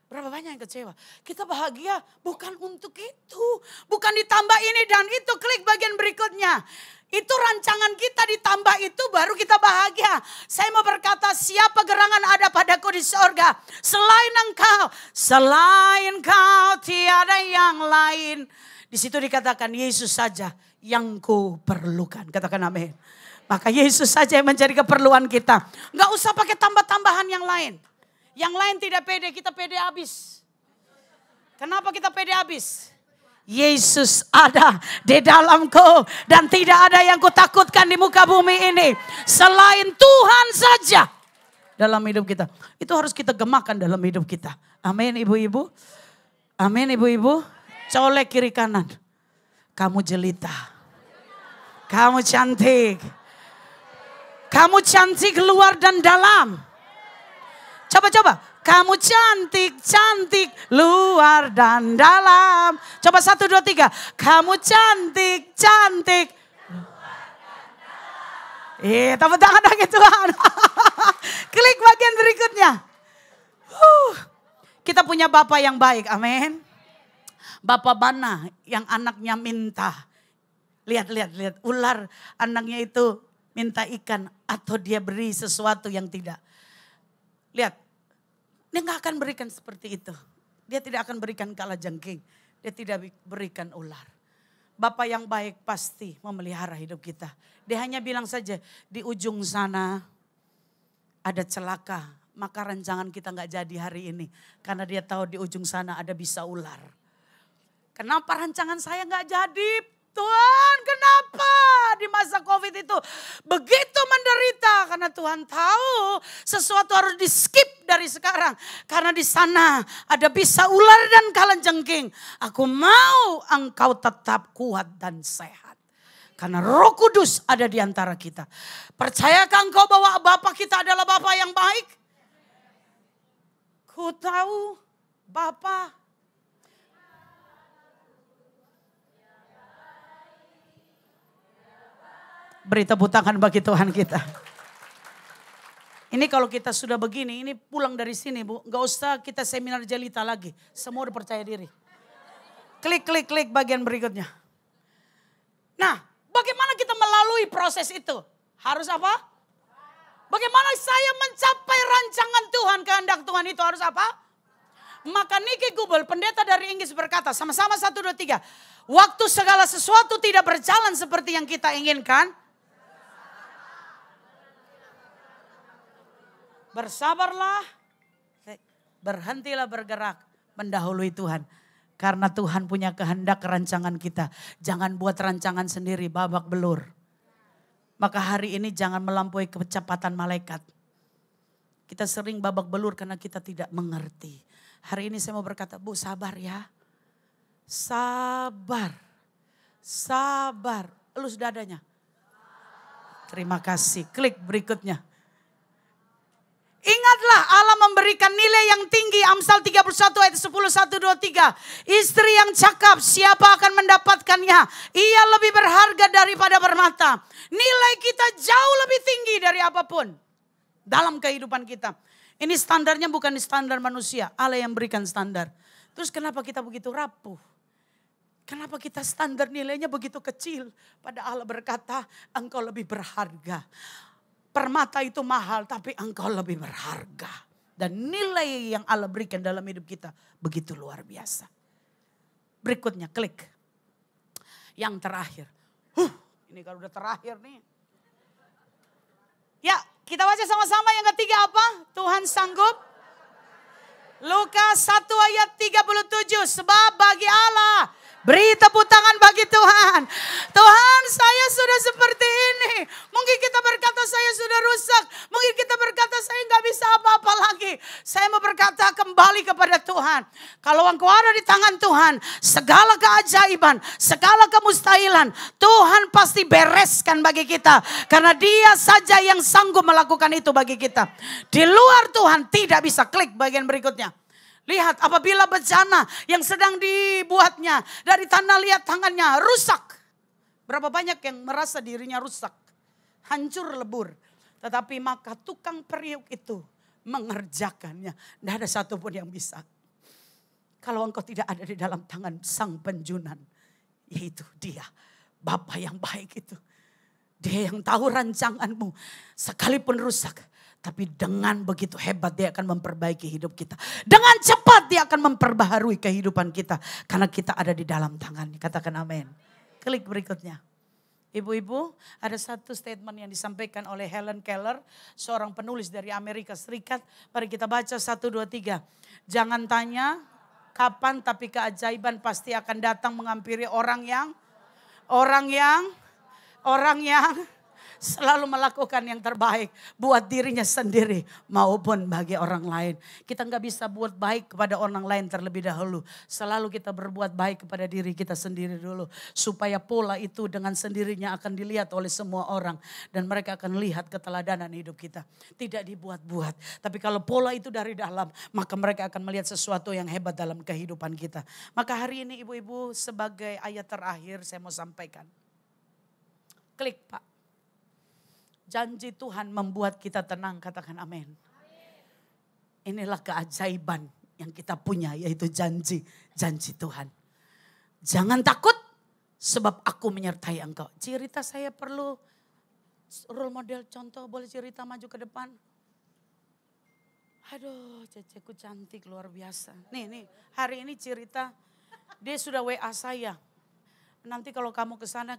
Berapa banyak yang kecewa. Kita bahagia bukan untuk itu. Bukan ditambah ini dan itu. Klik bagian berikutnya. Itu rancangan kita ditambah itu baru kita bahagia. Saya mau berkata siapa gerangan ada padaku di sorga. Selain engkau. Selain kau tiada yang lain. Di situ dikatakan Yesus saja yang ku perlukan. Katakan amin. Maka Yesus saja yang menjadi keperluan kita. Gak usah pakai tambah-tambahan yang lain. Yang lain tidak pede, kita pede habis. Kenapa kita pede habis? Yesus ada di dalamku dan tidak ada yang kutakutkan di muka bumi ini selain Tuhan saja dalam hidup kita. Itu harus kita gemakan dalam hidup kita. Amin ibu-ibu. Amin ibu-ibu. Colek kiri kanan. Kamu jelita. Kamu cantik. Kamu cantik luar dan dalam. Coba. Kamu cantik luar dan dalam. Coba 1, 2, 3. Kamu cantik. Tepuk tangan bagi Tuhan. Klik bagian berikutnya. Kita punya Bapa yang baik, amin. Bapa mana yang anaknya minta. Lihat. Ular anaknya itu minta ikan atau dia beri sesuatu yang tidak. Lihat. Dia gak akan berikan seperti itu. Dia tidak akan berikan kalajengking. Dia tidak berikan ular. Bapa yang baik pasti memelihara hidup kita. Dia hanya bilang saja di ujung sana ada celaka. Maka rancangan kita gak jadi hari ini. Karena dia tahu di ujung sana ada bisa ular. Kenapa rancangan saya gak jadi? Tuhan kenapa di masa COVID itu begitu menderita karena Tuhan tahu sesuatu harus di skip dari sekarang. Karena di sana ada bisa ular dan kalajengking. Aku mau engkau tetap kuat dan sehat. Karena Roh Kudus ada di antara kita. Percayakah engkau bahwa Bapa kita adalah Bapa yang baik? Ku tahu Bapa. Beri tepuk tangan bagi Tuhan kita. Ini kalau kita sudah begini, ini pulang dari sini Bu. Gak usah kita seminar jelita lagi. Semua udah percaya diri. Klik bagian berikutnya. Nah, bagaimana kita melalui proses itu? Harus apa? Bagaimana saya mencapai rancangan Tuhan, kehendak Tuhan itu harus apa? Maka Niki Gubel, pendeta dari Inggris berkata, sama-sama 1, 2, 3. Waktu segala sesuatu tidak berjalan seperti yang kita inginkan. Bersabarlah, berhentilah bergerak, mendahului Tuhan. Karena Tuhan punya kehendak rancangan kita. Jangan buat rancangan sendiri, babak belur. Maka hari ini jangan melampaui kecepatan malaikat. Kita sering babak belur karena kita tidak mengerti. Hari ini saya mau berkata, Bu sabar ya. Sabar. Elus dadanya. Terima kasih, klik berikutnya. Ingatlah Allah memberikan nilai yang tinggi. Amsal 31 ayat 10, 1, 2, 3. Istri yang cakap siapa akan mendapatkannya? Ia lebih berharga daripada permata. Nilai kita jauh lebih tinggi dari apapun. Dalam kehidupan kita. Ini standarnya bukan standar manusia. Allah yang berikan standar. Terus kenapa kita begitu rapuh? Kenapa kita standar nilainya begitu kecil? Pada Allah berkata engkau lebih berharga. Permata itu mahal tapi engkau lebih berharga. Dan nilai yang Allah berikan dalam hidup kita begitu luar biasa. Berikutnya klik. Yang terakhir. Ini kalau udah terakhir nih. Ya kita baca sama-sama yang ketiga apa? Tuhan sanggup. Lukas 1 ayat 37. Sebab bagi Allah Beri tepuk tangan bagi Tuhan. Tuhan, saya sudah seperti ini. Mungkin kita berkata saya sudah rusak. Mungkin kita berkata saya nggak bisa apa-apa lagi. Saya mau berkata kembali kepada Tuhan. Kalau engkau ada di tangan Tuhan, segala keajaiban, segala kemustahilan, Tuhan pasti bereskan bagi kita. Karena Dia saja yang sanggup melakukan itu bagi kita. Di luar Tuhan tidak bisa. Klik bagian berikutnya. Lihat apabila bencana yang sedang dibuatnya dari tanah liat tangannya rusak. Berapa banyak yang merasa dirinya rusak, hancur lebur. Tetapi maka tukang periuk itu mengerjakannya. Tidak ada satupun yang bisa. Kalau engkau tidak ada di dalam tangan sang penjunan, yaitu Dia, Bapa yang baik itu. Dia yang tahu rancanganmu sekalipun rusak. Tapi dengan begitu hebat Dia akan memperbaiki hidup kita. Dengan cepat Dia akan memperbaharui kehidupan kita. Karena kita ada di dalam tangannya. Katakan amin. Klik berikutnya. Ibu-ibu, ada satu statement yang disampaikan oleh Helen Keller. Seorang penulis dari Amerika Serikat. Mari kita baca 1, 2, 3. Jangan tanya kapan, tapi keajaiban pasti akan datang menghampiri orang yang selalu melakukan yang terbaik buat dirinya sendiri maupun bagi orang lain. Kita nggak bisa buat baik kepada orang lain terlebih dahulu. Selalu kita berbuat baik kepada diri kita sendiri dulu. Supaya pola itu dengan sendirinya akan dilihat oleh semua orang. Dan mereka akan lihat keteladanan hidup kita. Tidak dibuat-buat. Tapi kalau pola itu dari dalam, maka mereka akan melihat sesuatu yang hebat dalam kehidupan kita. Maka hari ini ibu-ibu sebagai ayat terakhir saya mau sampaikan. Klik Pak. Janji Tuhan membuat kita tenang, katakan amin. Inilah keajaiban yang kita punya, yaitu janji Tuhan. Jangan takut sebab aku menyertai engkau. Cerita saya perlu role model contoh, boleh cerita maju ke depan. Aduh, ceceku cantik luar biasa. Nih hari ini cerita dia sudah WA saya. Nanti kalau kamu ke sana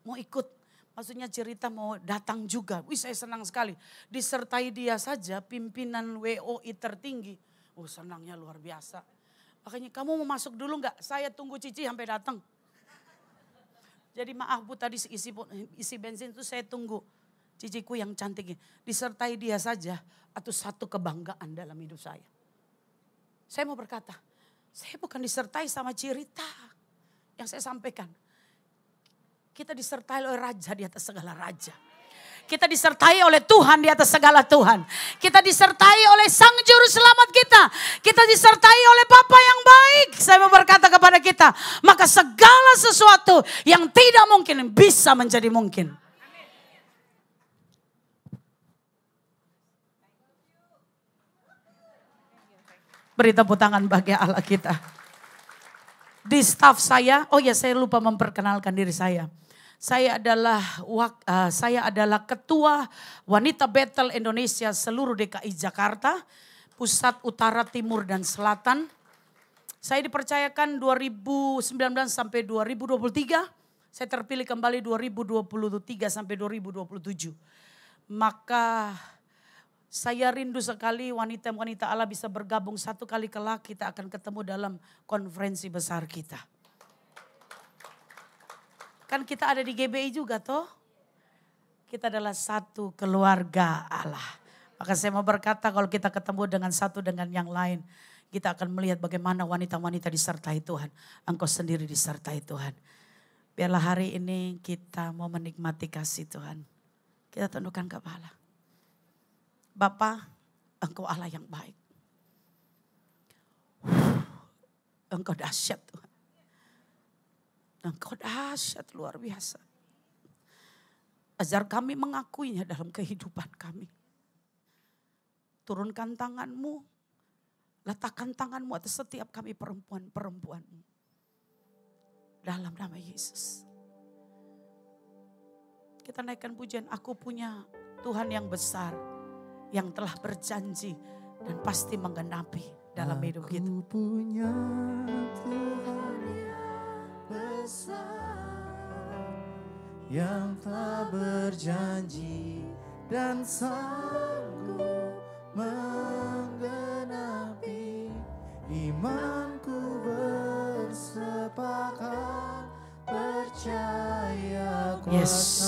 mau ikut. Maksudnya cerita mau datang juga. Wih saya senang sekali. Disertai dia saja pimpinan WOI tertinggi. Oh senangnya luar biasa. Makanya kamu mau masuk dulu enggak? Saya tunggu Cici sampai datang. Jadi maaf Bu tadi isi bensin itu saya tunggu. Ciciku yang cantik ini. Disertai dia saja. Atau satu kebanggaan dalam hidup saya. Saya mau berkata. Saya bukan disertai sama cerita. Yang saya sampaikan. Kita disertai oleh Raja di atas segala Raja. Kita disertai oleh Tuhan di atas segala Tuhan. Kita disertai oleh Sang Juru Selamat kita. Kita disertai oleh Bapa yang baik. Saya mau berkata kepada kita. Maka segala sesuatu yang tidak mungkin bisa menjadi mungkin. Beri tepuk tangan bagi Allah kita. Di staf saya, oh ya saya lupa memperkenalkan diri saya. Saya adalah ketua Wanita Bethel Indonesia seluruh DKI Jakarta, pusat, utara, timur, dan selatan. Saya dipercayakan 2019 sampai 2023. Saya terpilih kembali 2023 sampai 2027. Maka saya rindu sekali wanita-wanita Allah bisa bergabung satu kali kelak kita akan ketemu dalam konferensi besar kita. Kan kita ada di GBI juga toh. Kita adalah satu keluarga Allah. Maka saya mau berkata kalau kita ketemu dengan satu dengan yang lain. Kita akan melihat bagaimana wanita-wanita disertai Tuhan. Engkau sendiri disertai Tuhan. Biarlah hari ini kita mau menikmati kasih Tuhan. Kita tundukkan kepala. Bapa, Engkau Allah yang baik. Engkau dahsyat Tuhan. Engkau dahsyat luar biasa. Ajar kami mengakuinya dalam kehidupan kami. Turunkan tangan-Mu. Letakkan tangan-Mu atas setiap kami perempuan-perempuan-Mu. Dalam nama Yesus. Kita naikkan pujian. Aku punya Tuhan yang besar. Yang telah berjanji dan pasti menggenapi dalam hidup kita. Aku punya Tuhan besar yang telah berjanji dan sanggup menggenapi. Imanku bersepakat Yes.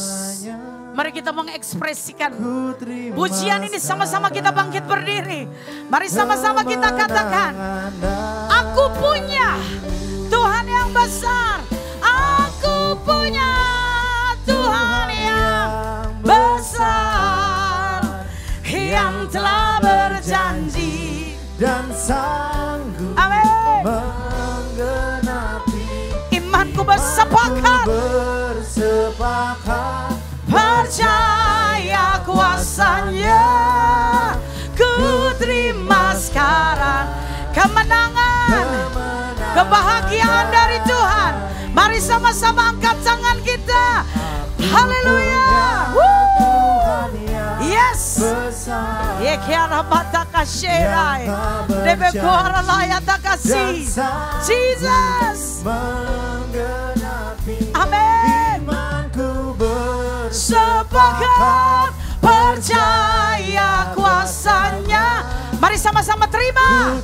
Mari kita mengekspresikan Ku terima pujian ini sama-sama kita bangkit berdiri. Mari sama-sama kita katakan, aku punya Tuhan yang besar. Aku punya Tuhan yang besar, yang telah berjanji dan sanggup amin. menggenapi. Imanku bersepakat, percaya kuasanya. Ku terima sekarang kemenangan, kebahagiaan dari Tuhan. Mari sama-sama angkat tangan kita. Haleluya. Yes. Yekiara mata kasherai. Debekora layata kasih. Jesus. Amin. Sepakat percaya kuasanya. Mari sama-sama terima.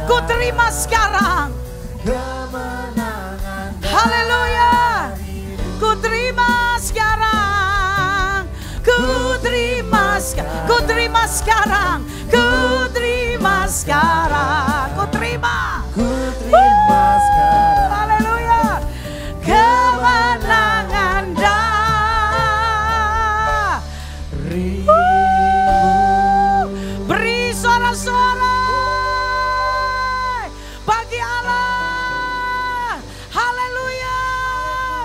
Ku terima sekarang. Haleluya. Ku terima sekarang. Ku terima sekarang. Ku terima sekarang. Ku terima sekarang. Ku terima. sekarang. Haleluya. Kemenangan beri suara-suara bagi Allah. Haleluya.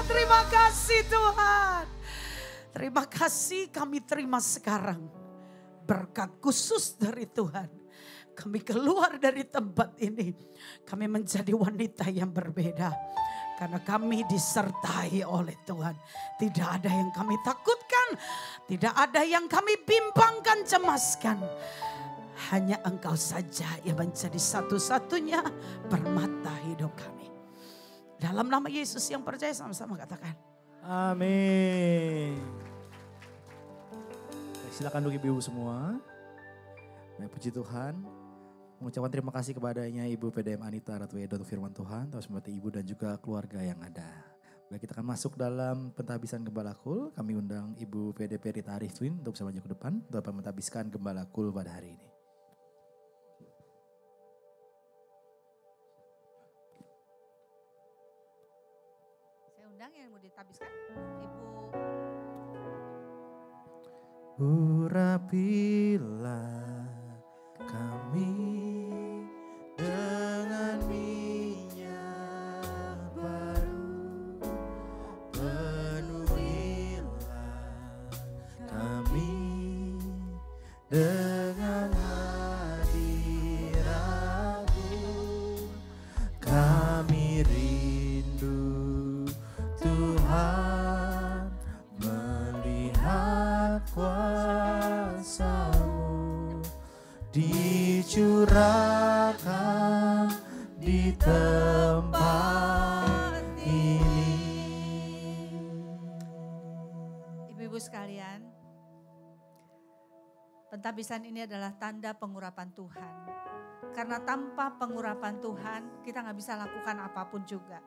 Terima kasih Tuhan. Terima kasih kami terima sekarang berkat khusus dari Tuhan. Kami keluar dari tempat ini. Kami menjadi wanita yang berbeda. Karena kami disertai oleh Tuhan. Tidak ada yang kami takutkan. Tidak ada yang kami bimbangkan, cemaskan. Hanya Engkau saja yang menjadi satu-satunya permata hidup kami. Dalam nama Yesus yang percaya sama-sama katakan. Amin. Silakan duduk ibu semua. Baik, puji Tuhan. Mengucapkan terima kasih kepadanya Ibu PDM Anita Ratu Edo untuk firman Tuhan. Terus memberkati ibu dan juga keluarga yang ada. Baik, kita akan masuk dalam pentahbisan Gembala Kul. Kami undang Ibu PDP Rita Arifin untuk bisa maju ke depan. Untuk dapat mentahbiskan Gembala Kul pada hari ini. Saya undang yang mau ditabiskan, Ibu. Urapilah kami dengan minyak baru, penuhilah kami dengan hadirat-Mu. Kami rindu Tuhan melihat kuasa-Mu dicurahkan di tempat ini. Ibu-ibu sekalian, pentahbisan ini adalah tanda pengurapan Tuhan. Karena tanpa pengurapan Tuhan, kita nggak bisa lakukan apapun juga.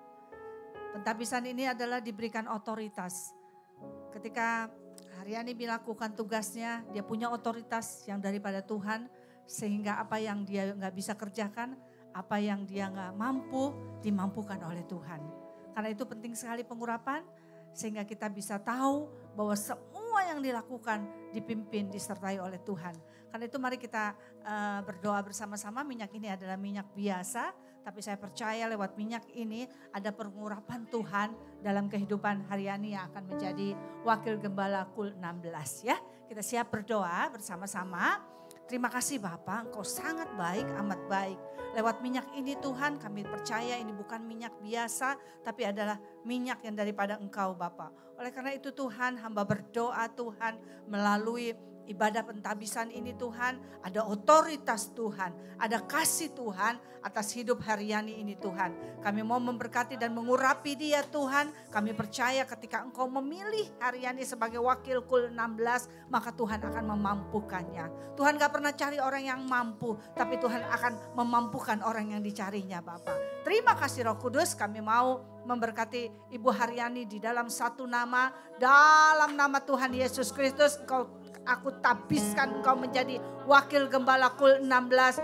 Pentahbisan ini adalah diberikan otoritas. Ketika Haryani melakukan tugasnya, dia punya otoritas yang daripada Tuhan. Sehingga apa yang dia nggak bisa kerjakan, apa yang dia nggak mampu, dimampukan oleh Tuhan. Karena itu penting sekali pengurapan, sehingga kita bisa tahu bahwa semua yang dilakukan dipimpin, disertai oleh Tuhan. Karena itu mari kita berdoa bersama-sama. Minyak ini adalah minyak biasa, tapi saya percaya lewat minyak ini ada pengurapan Tuhan dalam kehidupan Haryani yang akan menjadi Wakil Gembala Kul 16 ya. Kita siap berdoa bersama-sama. Terima kasih Bapak, Engkau sangat baik, amat baik. Lewat minyak ini Tuhan kami percaya ini bukan minyak biasa, tapi adalah minyak yang daripada Engkau Bapak. Oleh karena itu Tuhan, hamba berdoa Tuhan melalui ibadah pentabisan ini Tuhan, ada otoritas Tuhan, ada kasih Tuhan atas hidup Haryani ini Tuhan. Kami mau memberkati dan mengurapi dia Tuhan. Kami percaya ketika Engkau memilih Haryani sebagai wakil KUL 16, maka Tuhan akan memampukannya. Tuhan gak pernah cari orang yang mampu, tapi Tuhan akan memampukan orang yang dicarinya Bapak. Terima kasih Roh Kudus, kami mau memberkati Ibu Haryani di dalam satu nama, dalam nama Tuhan Yesus Kristus. Aku tabiskan engkau menjadi wakil gembala KUL 16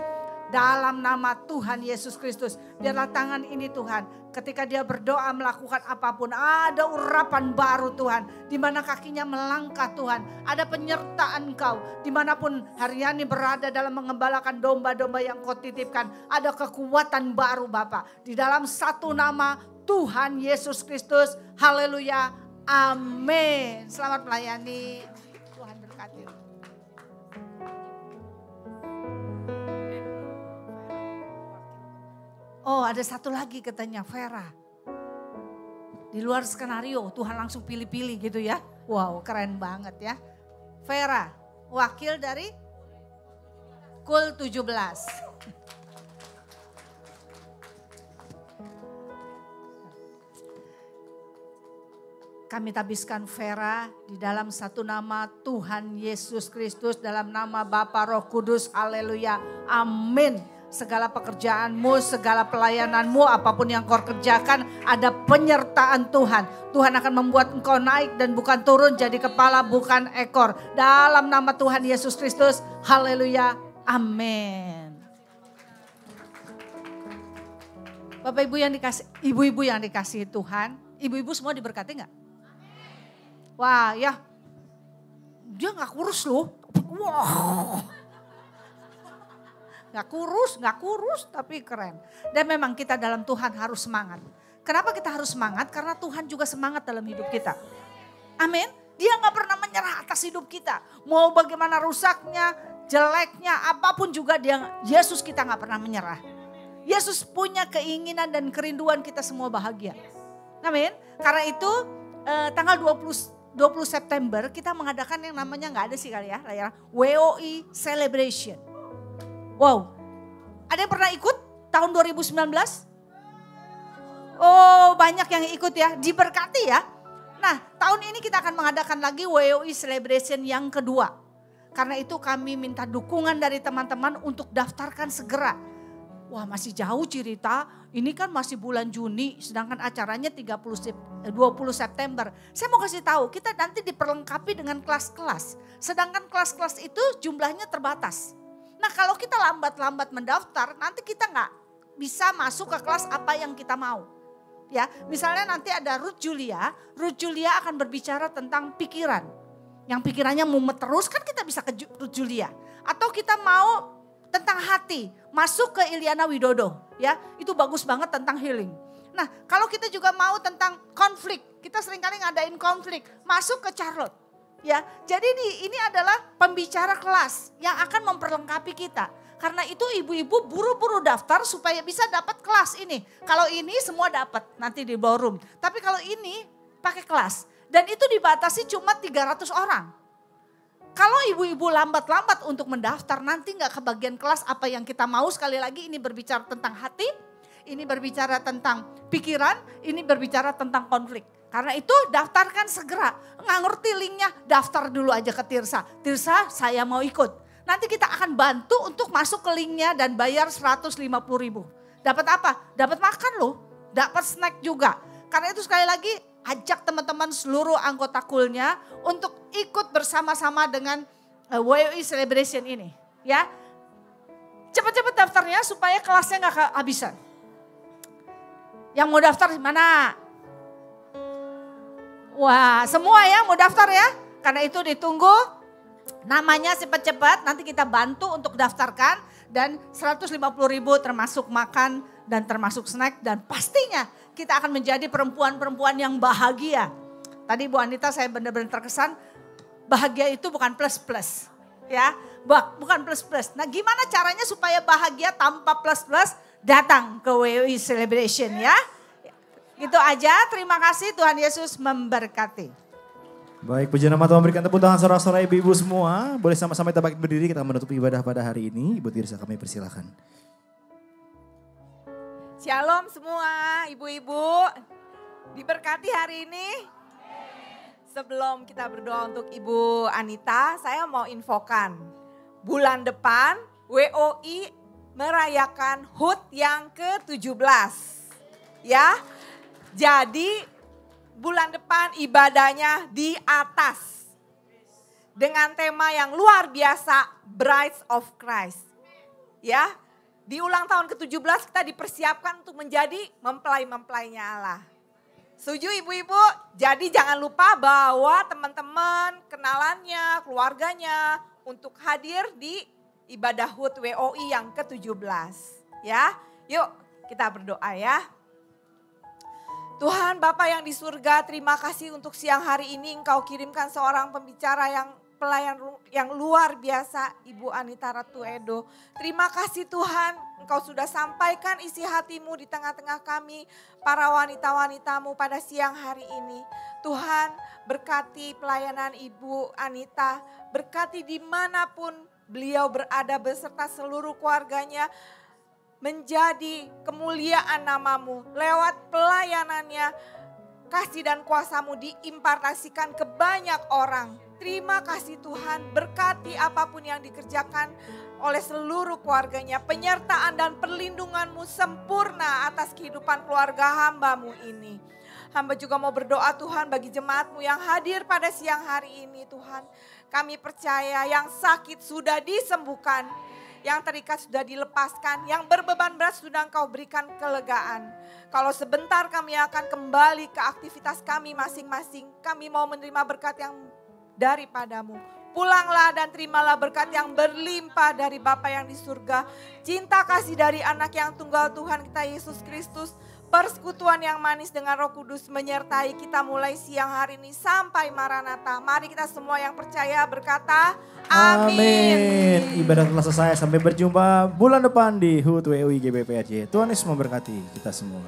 dalam nama Tuhan Yesus Kristus. Biarlah tangan ini Tuhan, ketika dia berdoa melakukan apapun, ada urapan baru Tuhan. Di mana kakinya melangkah Tuhan, ada penyertaan engkau. Dimanapun Haryani berada dalam mengembalakan domba-domba yang kau titipkan, ada kekuatan baru Bapak. Di dalam satu nama Tuhan Yesus Kristus, haleluya, amin. Selamat melayani. Tuhan berkati. Oh, ada satu lagi katanya, Vera. Di luar skenario, Tuhan langsung pilih-pilih gitu ya. Wow, keren banget ya. Vera, wakil dari KUL 17. Kami tabiskan Vera di dalam satu nama Tuhan Yesus Kristus, dalam nama Bapa Roh Kudus, haleluya, amin. Segala pekerjaanmu, segala pelayananmu, apapun yang kau kerjakan, ada penyertaan Tuhan. Tuhan akan membuat engkau naik dan bukan turun, jadi kepala bukan ekor. Dalam nama Tuhan Yesus Kristus, haleluya, amin. Bapak Ibu yang dikasih, ibu-ibu yang dikasihi Tuhan, ibu-ibu semua diberkati enggak? Wah ya, dia gak kurus loh. Wow. Gak kurus tapi keren. Dan memang kita dalam Tuhan harus semangat. Kenapa kita harus semangat? Karena Tuhan juga semangat dalam hidup kita. Amin. Dia gak pernah menyerah atas hidup kita. Mau bagaimana rusaknya, jeleknya, apapun juga Yesus kita gak pernah menyerah. Yesus punya keinginan dan kerinduan kita semua bahagia. Amin. Karena itu tanggal 20 September kita mengadakan yang namanya nggak ada sih kali ya, WOI Celebration. Wow, ada yang pernah ikut tahun 2019? Oh banyak yang ikut ya, diberkati ya. Nah tahun ini kita akan mengadakan lagi WOI Celebration yang kedua. Karena itu kami minta dukungan dari teman-teman untuk daftarkan segera. Wah masih jauh cerita, ini kan masih bulan Juni sedangkan acaranya 20 September. Saya mau kasih tahu, kita nanti diperlengkapi dengan kelas-kelas. Sedangkan kelas-kelas itu jumlahnya terbatas. Nah kalau kita lambat-lambat mendaftar, nanti kita nggak bisa masuk ke kelas apa yang kita mau. Ya, misalnya nanti ada Ruth Julia akan berbicara tentang pikiran. Yang pikirannya mumet terus kan kita bisa ke Ruth Julia. Atau kita mau tentang hati, masuk ke Iliana Widodo, ya itu bagus banget tentang healing. Nah kalau kita juga mau tentang konflik, kita seringkali ngadain konflik, masuk ke Charlotte, ya. Jadi ini adalah pembicara kelas yang akan memperlengkapi kita. Karena itu ibu-ibu buru-buru daftar supaya bisa dapat kelas ini. Kalau ini semua dapat nanti di ballroom, tapi kalau ini pakai kelas dan itu dibatasi cuma 300 orang. Kalau ibu-ibu lambat-lambat untuk mendaftar nanti nggak kebagian kelas apa yang kita mau. Sekali lagi ini berbicara tentang hati, ini berbicara tentang pikiran, ini berbicara tentang konflik. Karena itu daftarkan segera. Nggak ngerti linknya, daftar dulu aja ke Tirsa. Tirsa saya mau ikut. Nanti kita akan bantu untuk masuk ke linknya dan bayar 150.000. Dapat apa? Dapat makan loh, dapat snack juga. Karena itu sekali lagi ajak teman-teman seluruh anggota KUL-nya untuk ikut bersama-sama dengan WOI Celebration ini. Ya, cepat-cepat daftarnya supaya kelasnya nggak kehabisan. Yang mau daftar di mana? Wah, semua ya mau daftar ya. Karena itu ditunggu namanya cepat-cepat. Nanti kita bantu untuk daftarkan dan 150.000 termasuk makan dan termasuk snack dan pastinya kita akan menjadi perempuan-perempuan yang bahagia. Tadi Bu Anita saya benar-benar terkesan, bahagia itu bukan plus-plus. Ya, bukan plus-plus. Nah gimana caranya supaya bahagia tanpa plus-plus? Datang ke WOI Celebration ya. Gitu aja, terima kasih, Tuhan Yesus memberkati. Baik, puji nama Tuhan, berikan tepuk tangan saudara-saudara ibu-ibu semua. Boleh sama-sama kita bangkit berdiri, kita menutup ibadah pada hari ini. Ibu Tirsa kami persilakan. Shalom semua ibu-ibu, diberkati hari ini. Sebelum kita berdoa untuk Ibu Anita, saya mau infokan. Bulan depan WOI merayakan HUT yang ke-17. Ya, jadi bulan depan ibadahnya di atas. Dengan tema yang luar biasa, Brides of Christ. Ya, di ulang tahun ke-17 kita dipersiapkan untuk menjadi mempelai-mempelainya Allah. Setuju ibu-ibu? Jadi jangan lupa bawa teman-teman, kenalannya, keluarganya untuk hadir di ibadah HUT WOI yang ke-17. Ya, yuk kita berdoa ya. Tuhan Bapa yang di surga, terima kasih untuk siang hari ini Engkau kirimkan seorang pembicara yang pelayan yang luar biasa, Ibu Anita Ratu Edo. Terima kasih Tuhan, Engkau sudah sampaikan isi hatimu di tengah-tengah kami, para wanita-wanitamu pada siang hari ini. Tuhan berkati pelayanan Ibu Anita, berkati dimanapun beliau berada beserta seluruh keluarganya, menjadi kemuliaan namamu lewat pelayanannya. Kasih dan kuasamu diimpartasikan ke banyak orang. Terima kasih Tuhan, berkati apapun yang dikerjakan oleh seluruh keluarganya. Penyertaan dan perlindunganmu sempurna atas kehidupan keluarga hambamu ini. Hamba juga mau berdoa Tuhan bagi jemaatmu yang hadir pada siang hari ini Tuhan. Kami percaya yang sakit sudah disembuhkan, yang terikat sudah dilepaskan, yang berbeban berat sudah Engkau berikan kelegaan. Kalau sebentar kami akan kembali ke aktivitas kami masing-masing, kami mau menerima berkat yang daripadamu. Pulanglah dan terimalah berkat yang berlimpah dari Bapa yang di surga. Cinta kasih dari anak yang tunggal Tuhan kita Yesus Kristus. Persekutuan yang manis dengan Roh Kudus menyertai kita mulai siang hari ini sampai Maranatha. Mari kita semua yang percaya berkata amin. Ibadah telah selesai, sampai berjumpa bulan depan di HUT WOI GBPAJ. Tuhan Yesus memberkati kita semua.